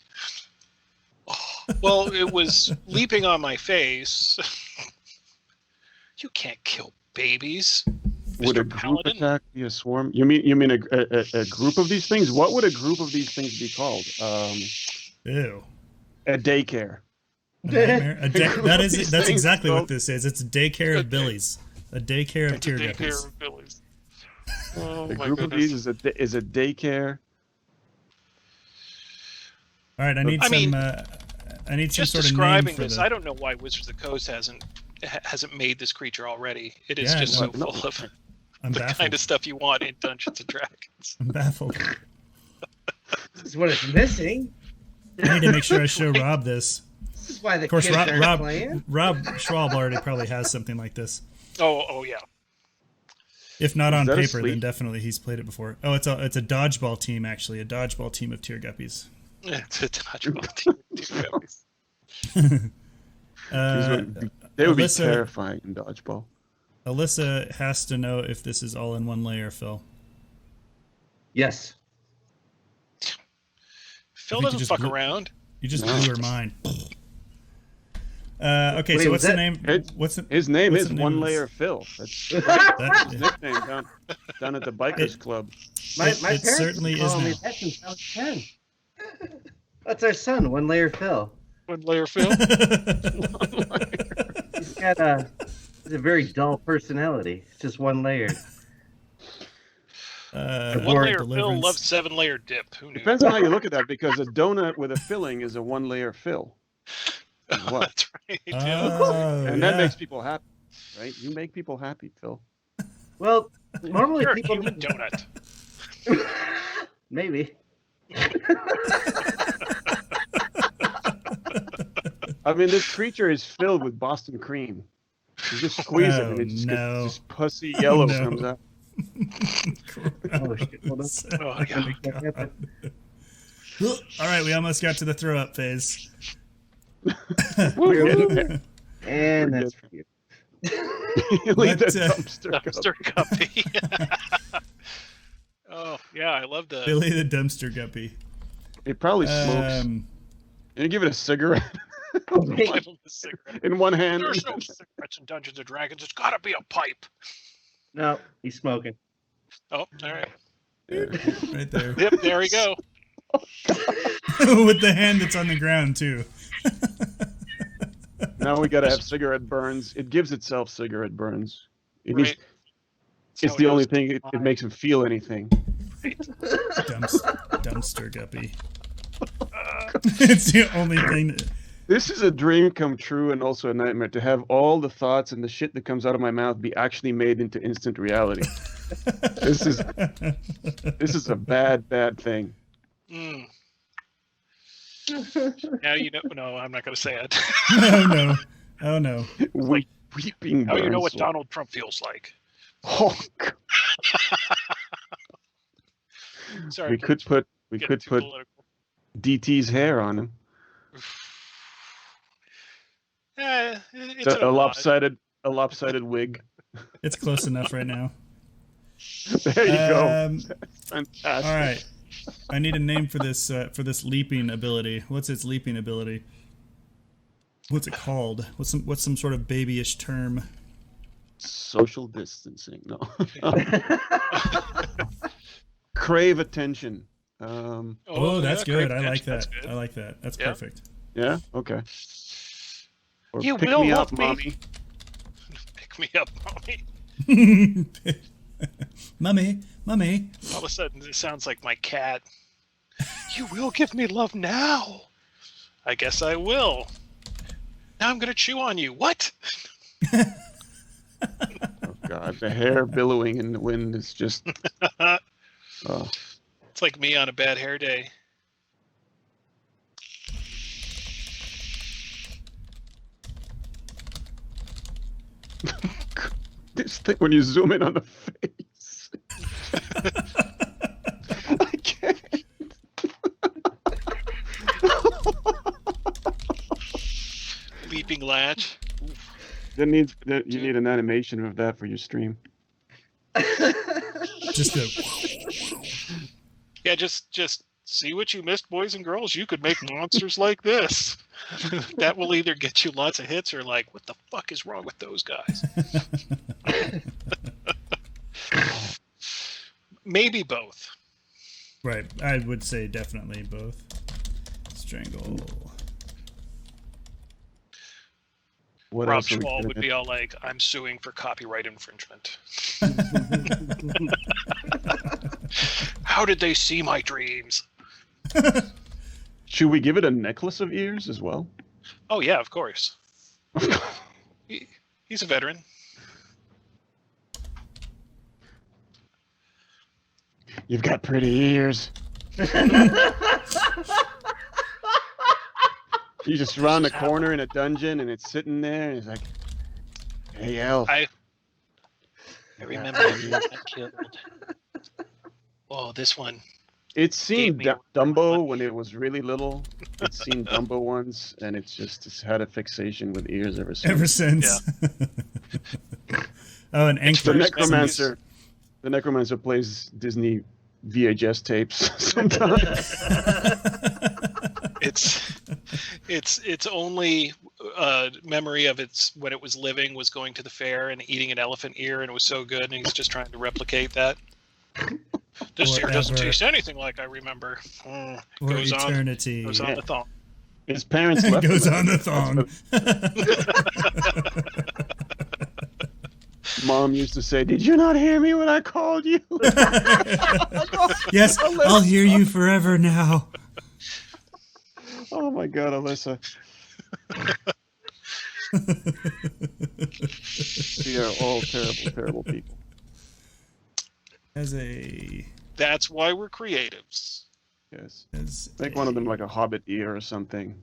Oh, well, it was leaping on my face. You can't kill babies. Would Mr. a group Paladin? attack be a swarm? You mean a group of these things? What would a group of these things be called? Ew. A daycare. A nightmare? That's These that's things exactly go- what this is. It's a daycare of billies. A daycare of tear Take care guppies. of Billy's. Oh A my group of goodness. these is a daycare. All right, I need I some. mean, I need some Just sort of name describing for this, the. I don't know why Wizards of the Coast hasn't made this creature already. It is Yeah, just so no. full of I'm the baffled. kind of stuff you want in Dungeons and Dragons. I'm baffled. This is what it's missing. I need to make sure I show Rob this. This is why the Of course, kids aren't Rob playing. Schwab already probably has something like this. Oh yeah. If not Is on that a paper, then sleep? definitely he's played it before. Oh, it's a dodgeball team actually, a dodgeball team of tear guppies. It's a dodgeball team. They would be Alyssa- terrifying in dodgeball. Alyssa has to know if this is all in one layer, Phil. Yes. Phil I think you doesn't just fuck blew- around. You just No. blew her mind. Okay, Wait, so was what's the that- name? What's the His name what's is the name One of this? Layer Phil. That's That, his nickname down at the bikers club. My It parents certainly call is me now. that since I was 10. That's our son, One Layer Phil. One layer Phil. He's got he's a very dull personality. It's just one layer. One Or layer Phil Deliverance. loves 7-layer dip. Who knew? Depends on how you look at that, because a donut with a filling is a one layer fill. What? That's right. Oh, And that yeah. makes people happy, right? You make people happy, Phil. Well, normally You're a people human donut. maybe. I mean, this creature is filled with Boston cream. You just squeeze it, and Oh, it just no. gets, just pussy yellow No. comes out. Oh shit! Hold on. Oh yeah. God. All right, we almost got to the throw up phase. We're getting there. And that's for you. Look at But, that dumpster cup. Dumpster guppy. Oh yeah, I love the. Billy the dumpster guppy. It probably smokes. And you give it a cigarette in one hand. There's no cigarettes in Dungeons and Dragons. It's got to be a pipe. No, he's smoking. Oh, all right. Right there. Yep, there we go. With the hand that's on the ground, too. Now we gotta have cigarette burns. It gives itself cigarette burns. It needs, Right. it's how the it only goes. thing it makes him feel anything. Dumpster Guppy. It's the only thing that... This is a dream come true and also a nightmare, to have all the thoughts and the shit that comes out of my mouth be actually made into instant reality. This is a bad thing. Mm. Now you know. No, I'm not going to say it. Oh no. Weeping. Now you know what Burnsville. Donald Trump feels like. Oh, God. Sorry. We could put political. DT's hair on him. It's A lopsided wig. It's close enough right now. There you go. Fantastic. All right. I need a name for this leaping ability. What's its leaping ability? What's it called? What's some sort of babyish term? Social distancing. No. Crave attention. Oh, that's good. I like that. Good. I like that. That's Yeah. perfect. Yeah. Okay. Or You pick will me love up, me. mommy. Pick me up, mommy. Mummy. All of a sudden, it sounds like my cat. You will give me love now. I guess I will. Now I'm going to chew on you. What? Oh God, the hair billowing in the wind is just. Oh. It's like me on a bad hair day. This thing when you zoom in on the face. I can't. Leaping latch. You need an animation of that for your stream. Just a... Yeah, just see what you missed, boys and girls. You could make monsters like this. That will either get you lots of hits or like, what the fuck is wrong with those guys? Maybe both. Right. I would say definitely both. Strangle. What Rob else are we Schwall gonna would get? be all like, I'm suing for copyright infringement. How did they see my dreams? Should we give it a necklace of ears as well? Oh, yeah, of course. He's a veteran. You've got pretty ears. You just round the corner in a dungeon and it's sitting there and it's like, hey, elf. I remember when I killed. Oh, this one. It's seen Gave me Dumbo when it was really little. It's seen Dumbo once, and it's had a fixation with ears ever since. Ever since. Oh, and The Anchor. necromancer. The necromancer plays Disney VHS tapes sometimes. Its only memory of when it was living was going to the fair and eating an elephant ear, and it was so good, and he's just trying to replicate that. This ear doesn't Forever. taste anything like I remember. Or Goes eternity. on the thong. His parents left Goes him. on the thong. Mom used to say, "Did you not hear me when I called you?" Yes, I'll hear you forever now. Oh my God, Alyssa. We are all terrible, terrible people. That's why we're creatives. Yes. Make one of them like a hobbit ear or something.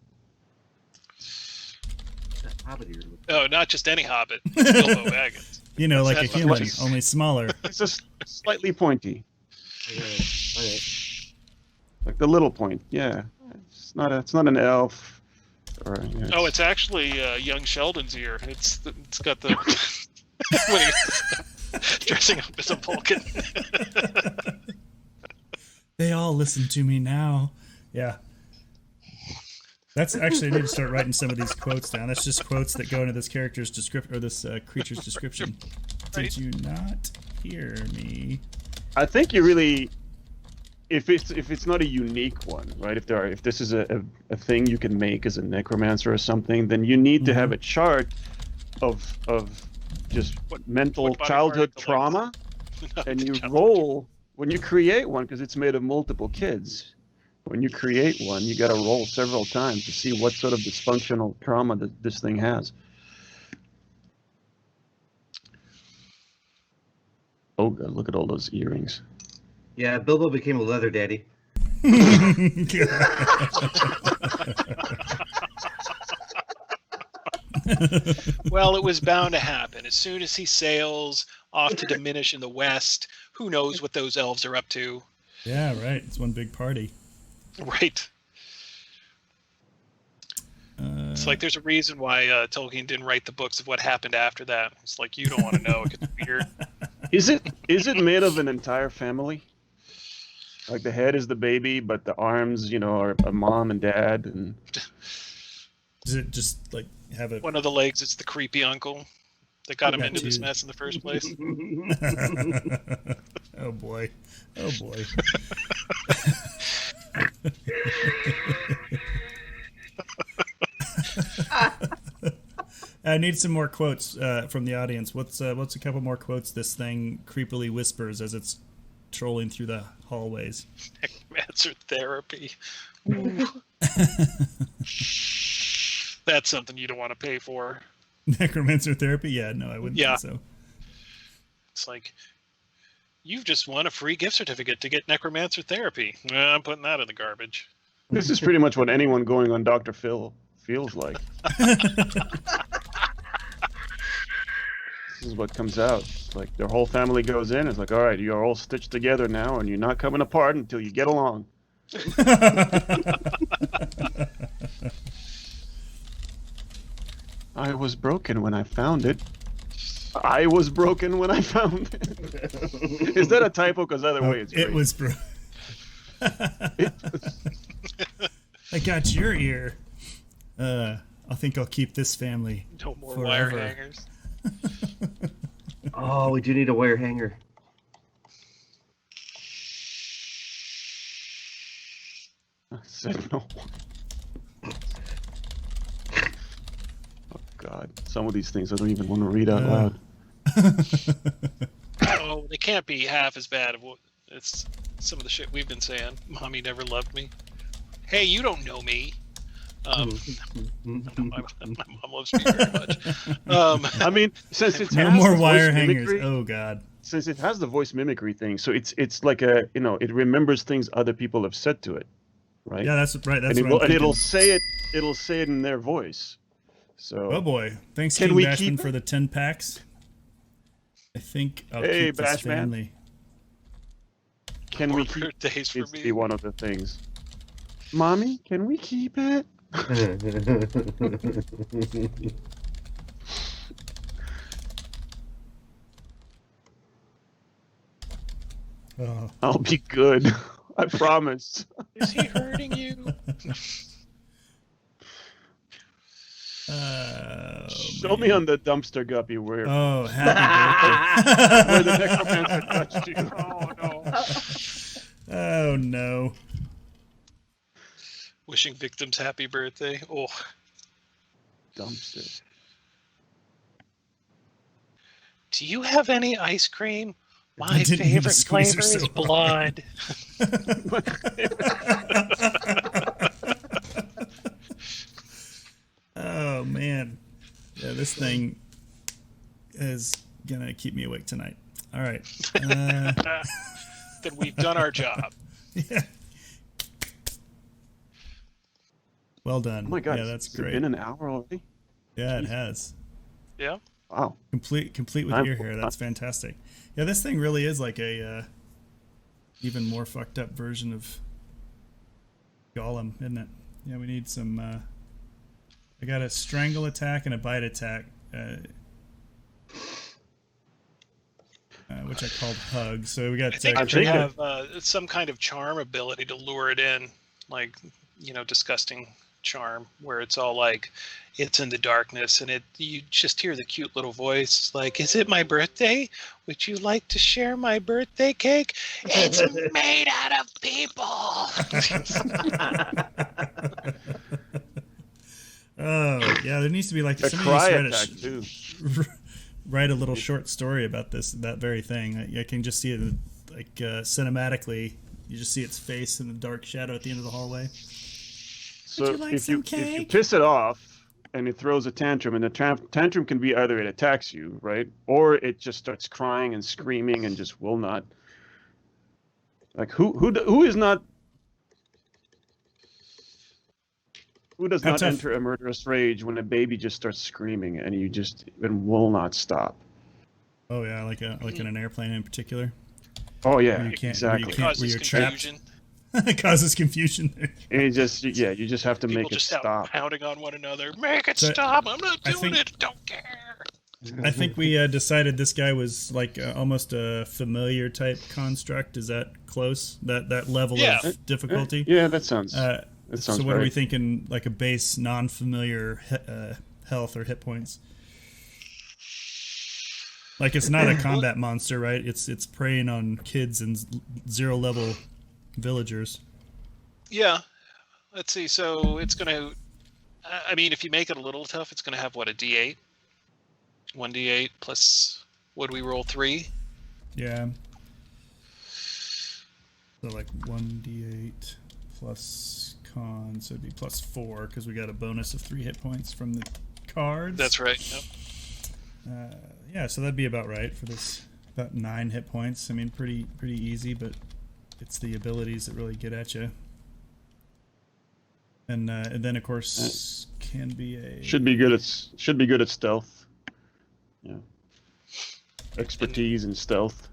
Hobbit ear. Oh, not just any hobbit. It's Bilbo Baggins. You know, like a That's human, what- only smaller. It's just slightly pointy, Okay. like the little point. Yeah, it's not an elf. Or, yeah, Oh, it's actually young Sheldon's ear. It's got the when he's dressing up as a Vulcan. They all listen to me now. Yeah. That's actually, I need to start writing some of these quotes down. That's just quotes that go into this character's description, or this creature's description. Right. Did you not hear me? I think you really, if it's not a unique one, right? If this is a thing you can make as a necromancer or something, then you need to have a chart of just mental what body childhood part trauma, Not and you childhood. roll when you create one, because it's made of multiple kids, when you create one, you got to roll several times to see what sort of dysfunctional trauma that this thing has. Oh, God, look at all those earrings. Yeah, Bilbo became a leather daddy. Well, it was bound to happen. As soon as he sails off to diminish in the west, who knows what those elves are up to? Yeah, right. It's one big party. Right. It's like there's a reason why Tolkien didn't write the books of what happened after that. It's like you don't want to know. It gets weird. Is it made of an entire family? Like the head is the baby, but the arms, are a mom and dad, and Does it just like have a? One of the legs is the creepy uncle that got him into this mess in the first place. Oh boy! Oh boy! I need some more quotes from the audience. What's a couple more quotes this thing creepily whispers as it's trolling through the hallways? Necromancer therapy. That's something you don't want to pay for. Necromancer therapy? Yeah, no, I wouldn't think so. It's like, you've just won a free gift certificate to get necromancer therapy. I'm putting that in the garbage. this is pretty much what anyone going on Dr. Phil feels like. This is what comes out. Like their whole family goes in. It's like, all right, you're all stitched together now, and you're not coming apart until you get along. I was broken when I found it. I was broken when I found it. Is that a typo? Because either way, it's great. It was broken. I got your ear. I think I'll keep this family. No more forever. wire hangers. Oh, we do need a wire hanger. I said no. Oh God, some of these things I don't even want to read out loud. Oh, they can't be half as bad of what it's some of the shit we've been saying. Mommy never loved me. Hey, you don't know me. My mom loves me very much. I mean, since it's No more wire hangers. Oh God. Since it has the voice mimicry thing, so it's like a it remembers things other people have said to it, right? Yeah, that's right. That's and, what I'm it'll thinking. say it in their voice. So Oh boy! Thanks, Can King we Bashman, keep for the 10 packs. I think I'll Hey, keep this Bashman. family. can More we keep birthdays for needs to me. be one of the things? Mommy, can we keep it? Oh. I'll be good. I promise. Is he hurting you? Show me on the dumpster guppy where Oh, happy where the necromancer touched you. Oh no. birthday! Oh no! Wishing victims happy birthday. Oh, Dumpster. do you have any ice cream? I My didn't mean to favorite squeeze her flavor so is blood. Oh man! Yeah, this thing is gonna keep me awake tonight. All right. Then we've done our job. Yeah. Well done. Oh my God, Yeah, that's has it great. been an hour already? Yeah, it has. Yeah. Wow. Complete with I'm- ear hair. That's fantastic. Yeah, this thing really is like a even more fucked up version of Gollum, isn't it? Yeah, we need some. I got a strangle attack and a bite attack, which I called hug. So we got. I think I they think have some kind of charm ability to lure it in, like disgusting charm, where it's all like it's in the darkness and you just hear the cute little voice like, is it my birthday? Would you like to share my birthday cake? It's made out of people. Oh yeah, there needs to be like A somebody cry needs to attack too. write a little short story about that very thing. I can just see it like like cinematically, you just see its face in the dark shadow at the end of the hallway. So Would you like if you some if you cake? piss it off and it throws a tantrum, and the tantrum can be either it attacks you, right, or it just starts crying and screaming and just will not. Like who is not who does How not tough? enter a murderous rage when a baby just starts screaming and you just and will not stop? Oh yeah, like in an airplane in particular. Oh Where yeah, you can't, exactly. where Causes you're trapped. confusion. It causes confusion. And you just have to People make it just out stop. pounding on one another. Make it So, stop! I'm not I doing think- it. Don't care. I think we decided this guy was like almost a familiar type construct. Is that close? That level Yeah. of difficulty? Yeah, that sounds. That sounds so what are we right. thinking? Like a base non-familiar health or hit points? Like it's not a combat monster, right? It's preying on kids and zero level villagers. Yeah. Let's see. So it's gonna. I mean, if you make it a little tough, it's gonna have what, a D8. 1d8 plus, what do we roll, 3? Yeah. So like 1d8 plus con, so it'd be plus 4 because we got a bonus of 3 hit points from the cards. That's right. Yep. Yeah, so that'd be about right for this. About 9 hit points. I mean, pretty easy, but it's the abilities that really get at you. And then of course can be a Should be good at stealth. Yeah. Expertise and stealth.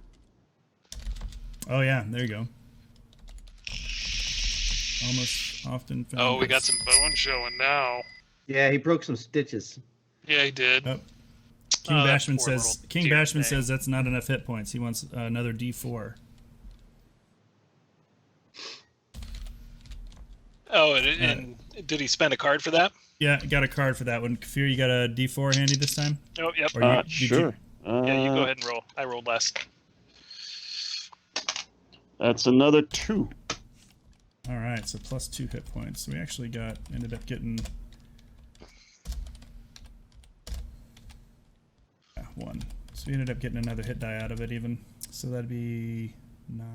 Oh yeah, there you go. Almost often found. Oh, we got some bone showing now. Yeah, he broke some stitches. Yeah, he did. Oh. King Oh, that Bashman poor says little King dear Bashman thing. says that's not enough hit points. He wants another D4. Oh, and did he spend a card for that? Yeah, got a card for that one. Kafir, you got a D4 handy this time? Oh, yep. Or did Sure. Yeah, you go ahead and roll. I rolled last. That's another 2. All right, so plus 2 hit points. We actually ended up getting 1. So we ended up getting another hit die out of it even. So that'd be 9.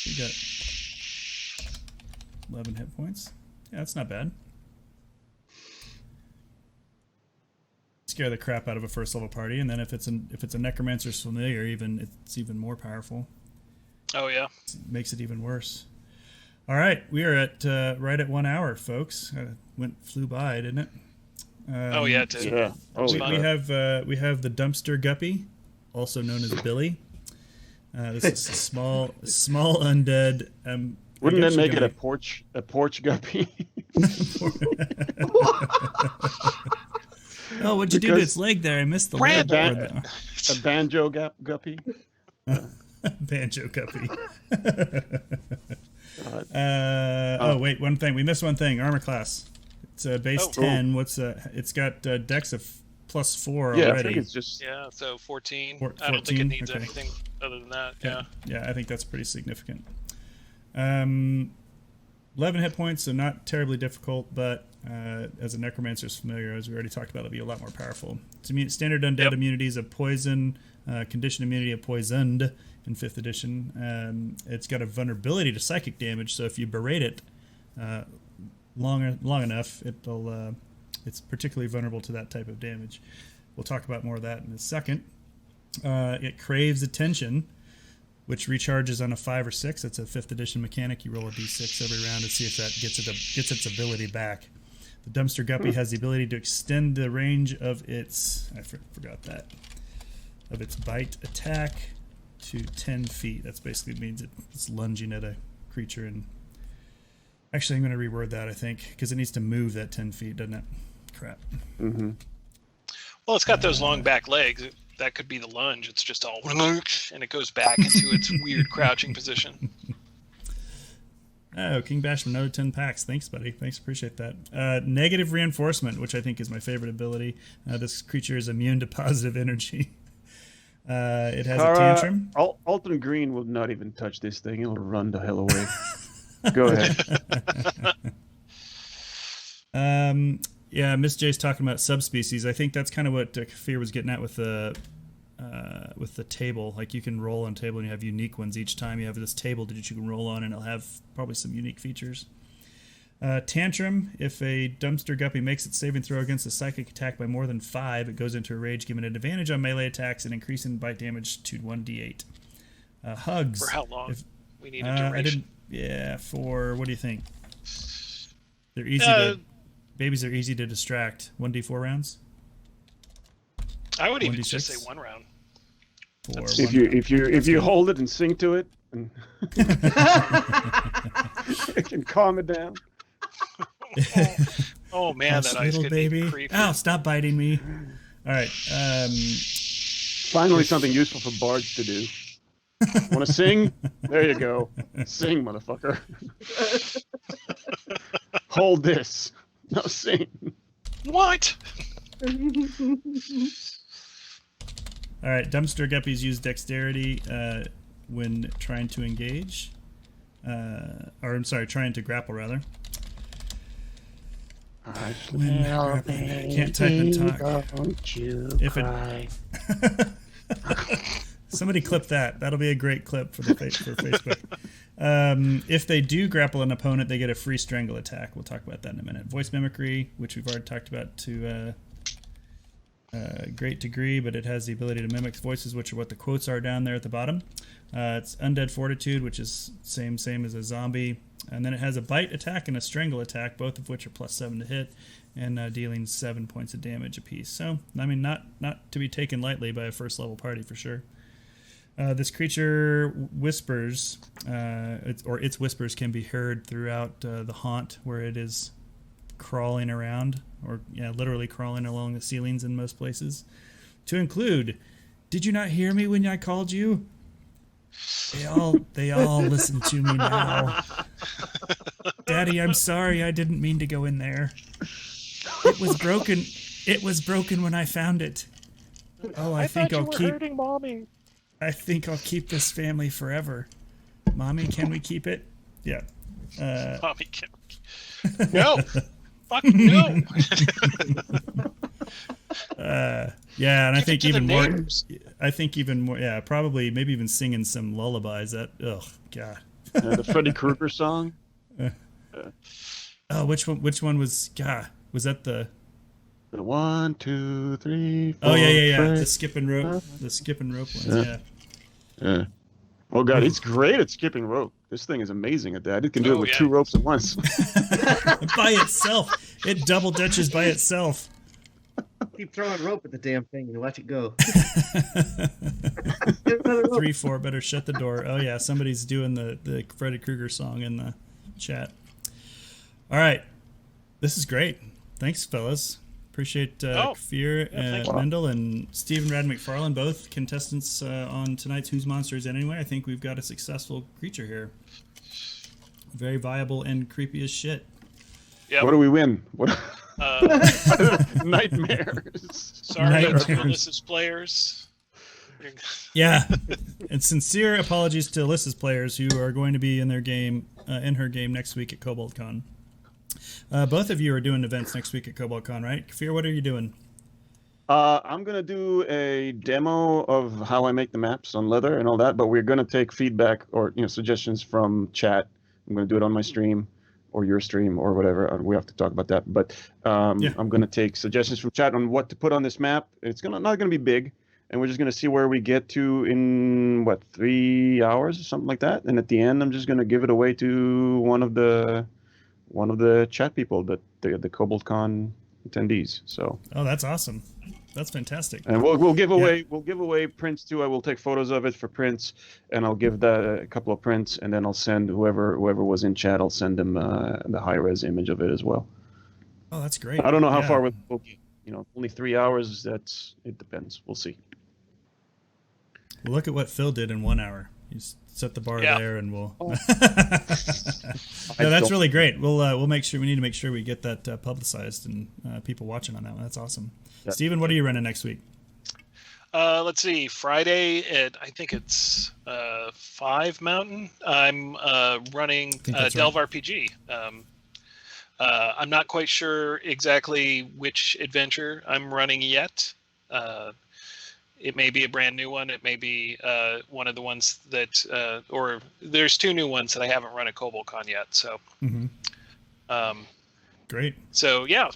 We got 11 hit points. Yeah, that's not bad. Scare the crap out of a first level party, and then if it's a necromancer's familiar, it's even more powerful. Oh, yeah. It makes it even worse. All right, we are at right at 1 hour, folks. Flew by, didn't it? Oh, yeah, it did. Yeah. Oh, fun. We have the dumpster guppy, also known as Billy. This is a small undead. Wouldn't that make it a porch guppy? Oh, what'd you do to its leg there? I missed the leg. Brandon! A banjo guppy? Banjo guppy. God. Oh wait, one thing we missed. One thing, armor class. It's base Oh. 10. It's got dex of +4 Yeah, I already. think it's just. Yeah, so 14. Four- I don't think it 14? needs Okay. anything other than that. Yeah. Yeah. Yeah, I think that's pretty significant. 11 hit points, so not terribly difficult, but as a necromancer's familiar, as we already talked about, it'll be a lot more powerful. It's standard undead Yep. immunities of poison, condition immunity of poisoned in 5th edition. It's got a vulnerability to psychic damage, so if you berate it long enough, it's particularly vulnerable to that type of damage. We'll talk about more of that in a second. It craves attention, which recharges on a 5 or 6. It's a 5th edition mechanic. You roll a d6 every round to see if that gets its ability back. The dumpster guppy has the ability to extend the range of its forgot that of its bite attack to 10 feet. That's basically means it's lunging at a creature. And actually, I'm going to reword that, I think, because it needs to move that 10 feet, doesn't it? Crap. Mm-hmm. Well, it's got those long back legs. That could be the lunge. It's just all and it goes back into its weird crouching position. Oh, King Bashman, another 10 packs. Thanks, buddy. Thanks, appreciate that. Negative reinforcement, which I think is my favorite ability. This creature is immune to positive energy. It has a tantrum. Alton Green will not even touch this thing. It'll run the hell away. Go ahead. Yeah, Miss J's talking about subspecies. I think that's kind of what Kafir was getting at with with the table. Like you can roll on a table and you have unique ones each time. You have this table that you can roll on, and it'll have probably some unique features. Tantrum. If a dumpster guppy makes its saving throw against a psychic attack by more than 5, it goes into a rage, giving it advantage on melee attacks and increasing bite damage to 1d8. Hugs. For how long? We need a duration. For what do you think? They're easy babies are easy to distract. 1d4 rounds. I would even 1d6? just say 1 round. If you hold it and sing to it, and it can calm it down. Oh man, Hush, that ice little could baby. be creepy. Ow! Stop biting me. All right. Finally, something useful for bards to do. Want to sing? There you go. Sing, motherfucker. Hold this. No, sing. What? All right. Dumpster guppies use dexterity when trying to engage. Trying to grapple rather. I can't type and talk. Don't you cry. Somebody clip that. That'll be a great clip for Facebook. If they do grapple an opponent, they get a free strangle attack. We'll talk about that in a minute. Voice mimicry, which we've already talked about to a great degree, but it has the ability to mimic voices, which are what the quotes are down there at the bottom. It's undead fortitude, which is same as a zombie. And then it has a bite attack and a strangle attack, both of which are +7 to hit, and dealing 7 points of damage apiece. So, I mean, not to be taken lightly by a first level party for sure. This creature whispers, its whispers can be heard throughout the haunt where it is crawling around, or literally crawling along the ceilings in most places. To include, did you not hear me when I called you? They all listen to me now. Daddy, I'm sorry, I didn't mean to go in there. It was broken. It was broken when I found it. Oh, I think I'll keep. Hurting Mommy. I think I'll keep this family forever. Mommy, can we keep it? Yeah. Mommy, can we? No. Fucking no. Yeah, and I think even more. Neighbors. I think even more. Yeah, probably maybe even singing some lullabies. That God. The Freddy Krueger song. Oh, which one was? God, was that the? The 1, 2, 3, 4. Oh yeah. The skipping rope ones. Yeah. Oh god, it's great at skipping rope. This thing is amazing at that. It can do it with 2 ropes at once. By itself, it double dutches by itself. Keep throwing rope at the damn thing and watch it go. 3, 4. Better shut the door. Oh yeah, somebody's doing the Freddy Krueger song in the chat. All right, this is great. Thanks, fellas. Appreciate Kfir and Mendel and Stephen Rad McFarlane, both contestants on tonight's Whose Monster Is It Anyway? I think we've got a successful creature here. Very viable and creepy as shit. Yep. What do we win? What? Nightmares. Sorry to Alyssa's players. Yeah, and sincere apologies to Alyssa's players who are going to be in their game, in her game next week at CobaltCon. Both of you are doing events next week at CobaltCon, right? Kfir, what are you doing? I'm going to do a demo of how I make the maps on leather and all that, but we're going to take feedback or suggestions from chat. I'm going to do it on my stream or your stream or whatever. We have to talk about that. But I'm going to take suggestions from chat on what to put on this map. It's not going to be big, and we're just going to see where we get to in, 3 hours or something like that. And at the end, I'm just going to give it away to one of the chat people, the CobaltCon attendees. So. Oh, that's awesome. That's fantastic. And we'll give away prints too. I will take photos of it for prints, and I'll give a couple of prints, and then I'll send whoever was in chat. I'll send them the high res image of it as well. Oh, that's great. I don't know how far we'll get. Only 3 hours. It depends. We'll see. Well, look at what Phil did in 1 hour. He's set the bar there, and we'll. No, that's really great. We'll make sure. We need to make sure we get that publicized and people watching on that one. That's awesome. Yeah. Steven, what are you running next week? Let's see. Friday at I think it's 5 Mountain. I'm running Delve RPG. I'm not quite sure exactly which adventure I'm running yet. It may be a brand new one. It may be one of the ones that, or there's 2 new ones that I haven't run at CobolCon yet. So, Great. So yeah,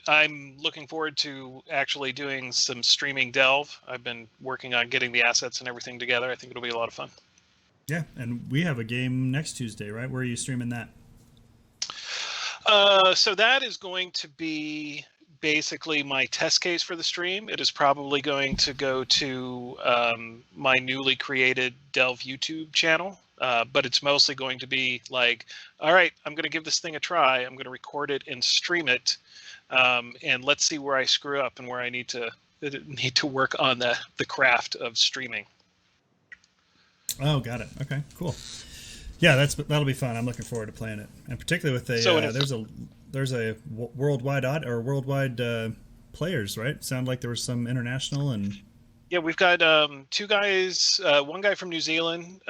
I'm looking forward to actually doing some streaming Delve. I've been working on getting the assets and everything together. I think it'll be a lot of fun. Yeah, and we have a game next Tuesday, right? Where are you streaming that? So that is going to be basically my test case for the stream. It is probably going to go to my newly created Delve YouTube channel, but it's mostly going to be like, all right, I'm going to give this thing a try. I'm going to record it and stream it, and let's see where I screw up and where I need to work on the craft of streaming. Oh, got it. Okay, cool. Yeah, that'll be fun. I'm looking forward to playing it, and particularly with there's a worldwide players, right? Sound like there was some international and. Yeah, we've got 2 guys, 1 guy from New Zealand,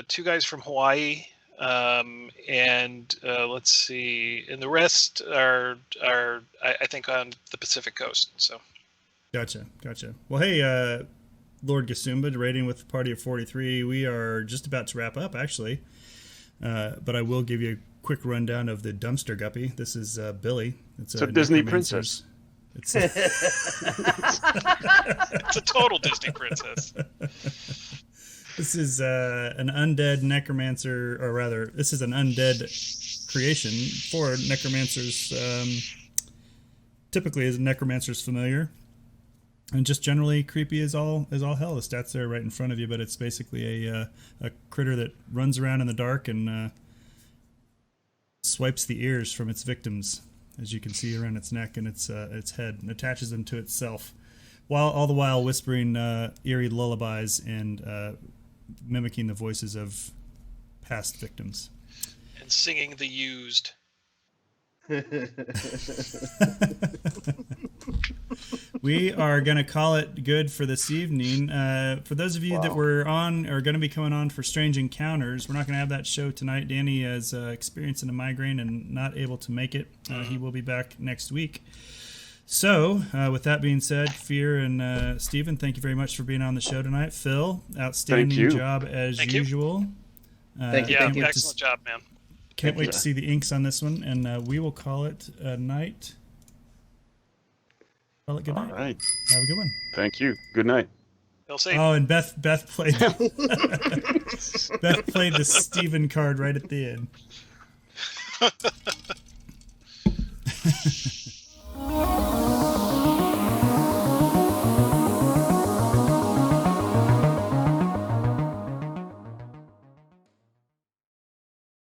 2 guys from Hawaii, and let's see, and the rest are I think on the Pacific coast. So. Gotcha. Well, hey, Lord Gasumba, raiding with a party of 43. We are just about to wrap up, actually. But I will give you a quick rundown of the dumpster guppy. This is Billy. It's a Disney princess. It's a total Disney princess. This is an undead necromancer, or rather, this is an undead creation for necromancers. Typically, is a necromancer's familiar. And just generally creepy as all hell. The stats there right in front of you, but it's basically a critter that runs around in the dark and swipes the ears from its victims, as you can see around its neck and its head, and attaches them to itself, all the while whispering eerie lullabies and mimicking the voices of past victims. And singing the used. We are going to call it good for this evening. For those of you that were on or going to be coming on for Strange Encounters, we're not going to have that show tonight. Danny is experiencing a migraine and not able to make it. He will be back next week. So, with that being said, Fear and Stephen, thank you very much for being on the show tonight. Phil, outstanding job as usual. Thank you. Excellent job, man. Can't wait to see the inks on this one, and we will call it a night. Call it good night. All right. Have a good one. Thank you. Good night. Oh, and Beth played Beth played the Steven card right at the end.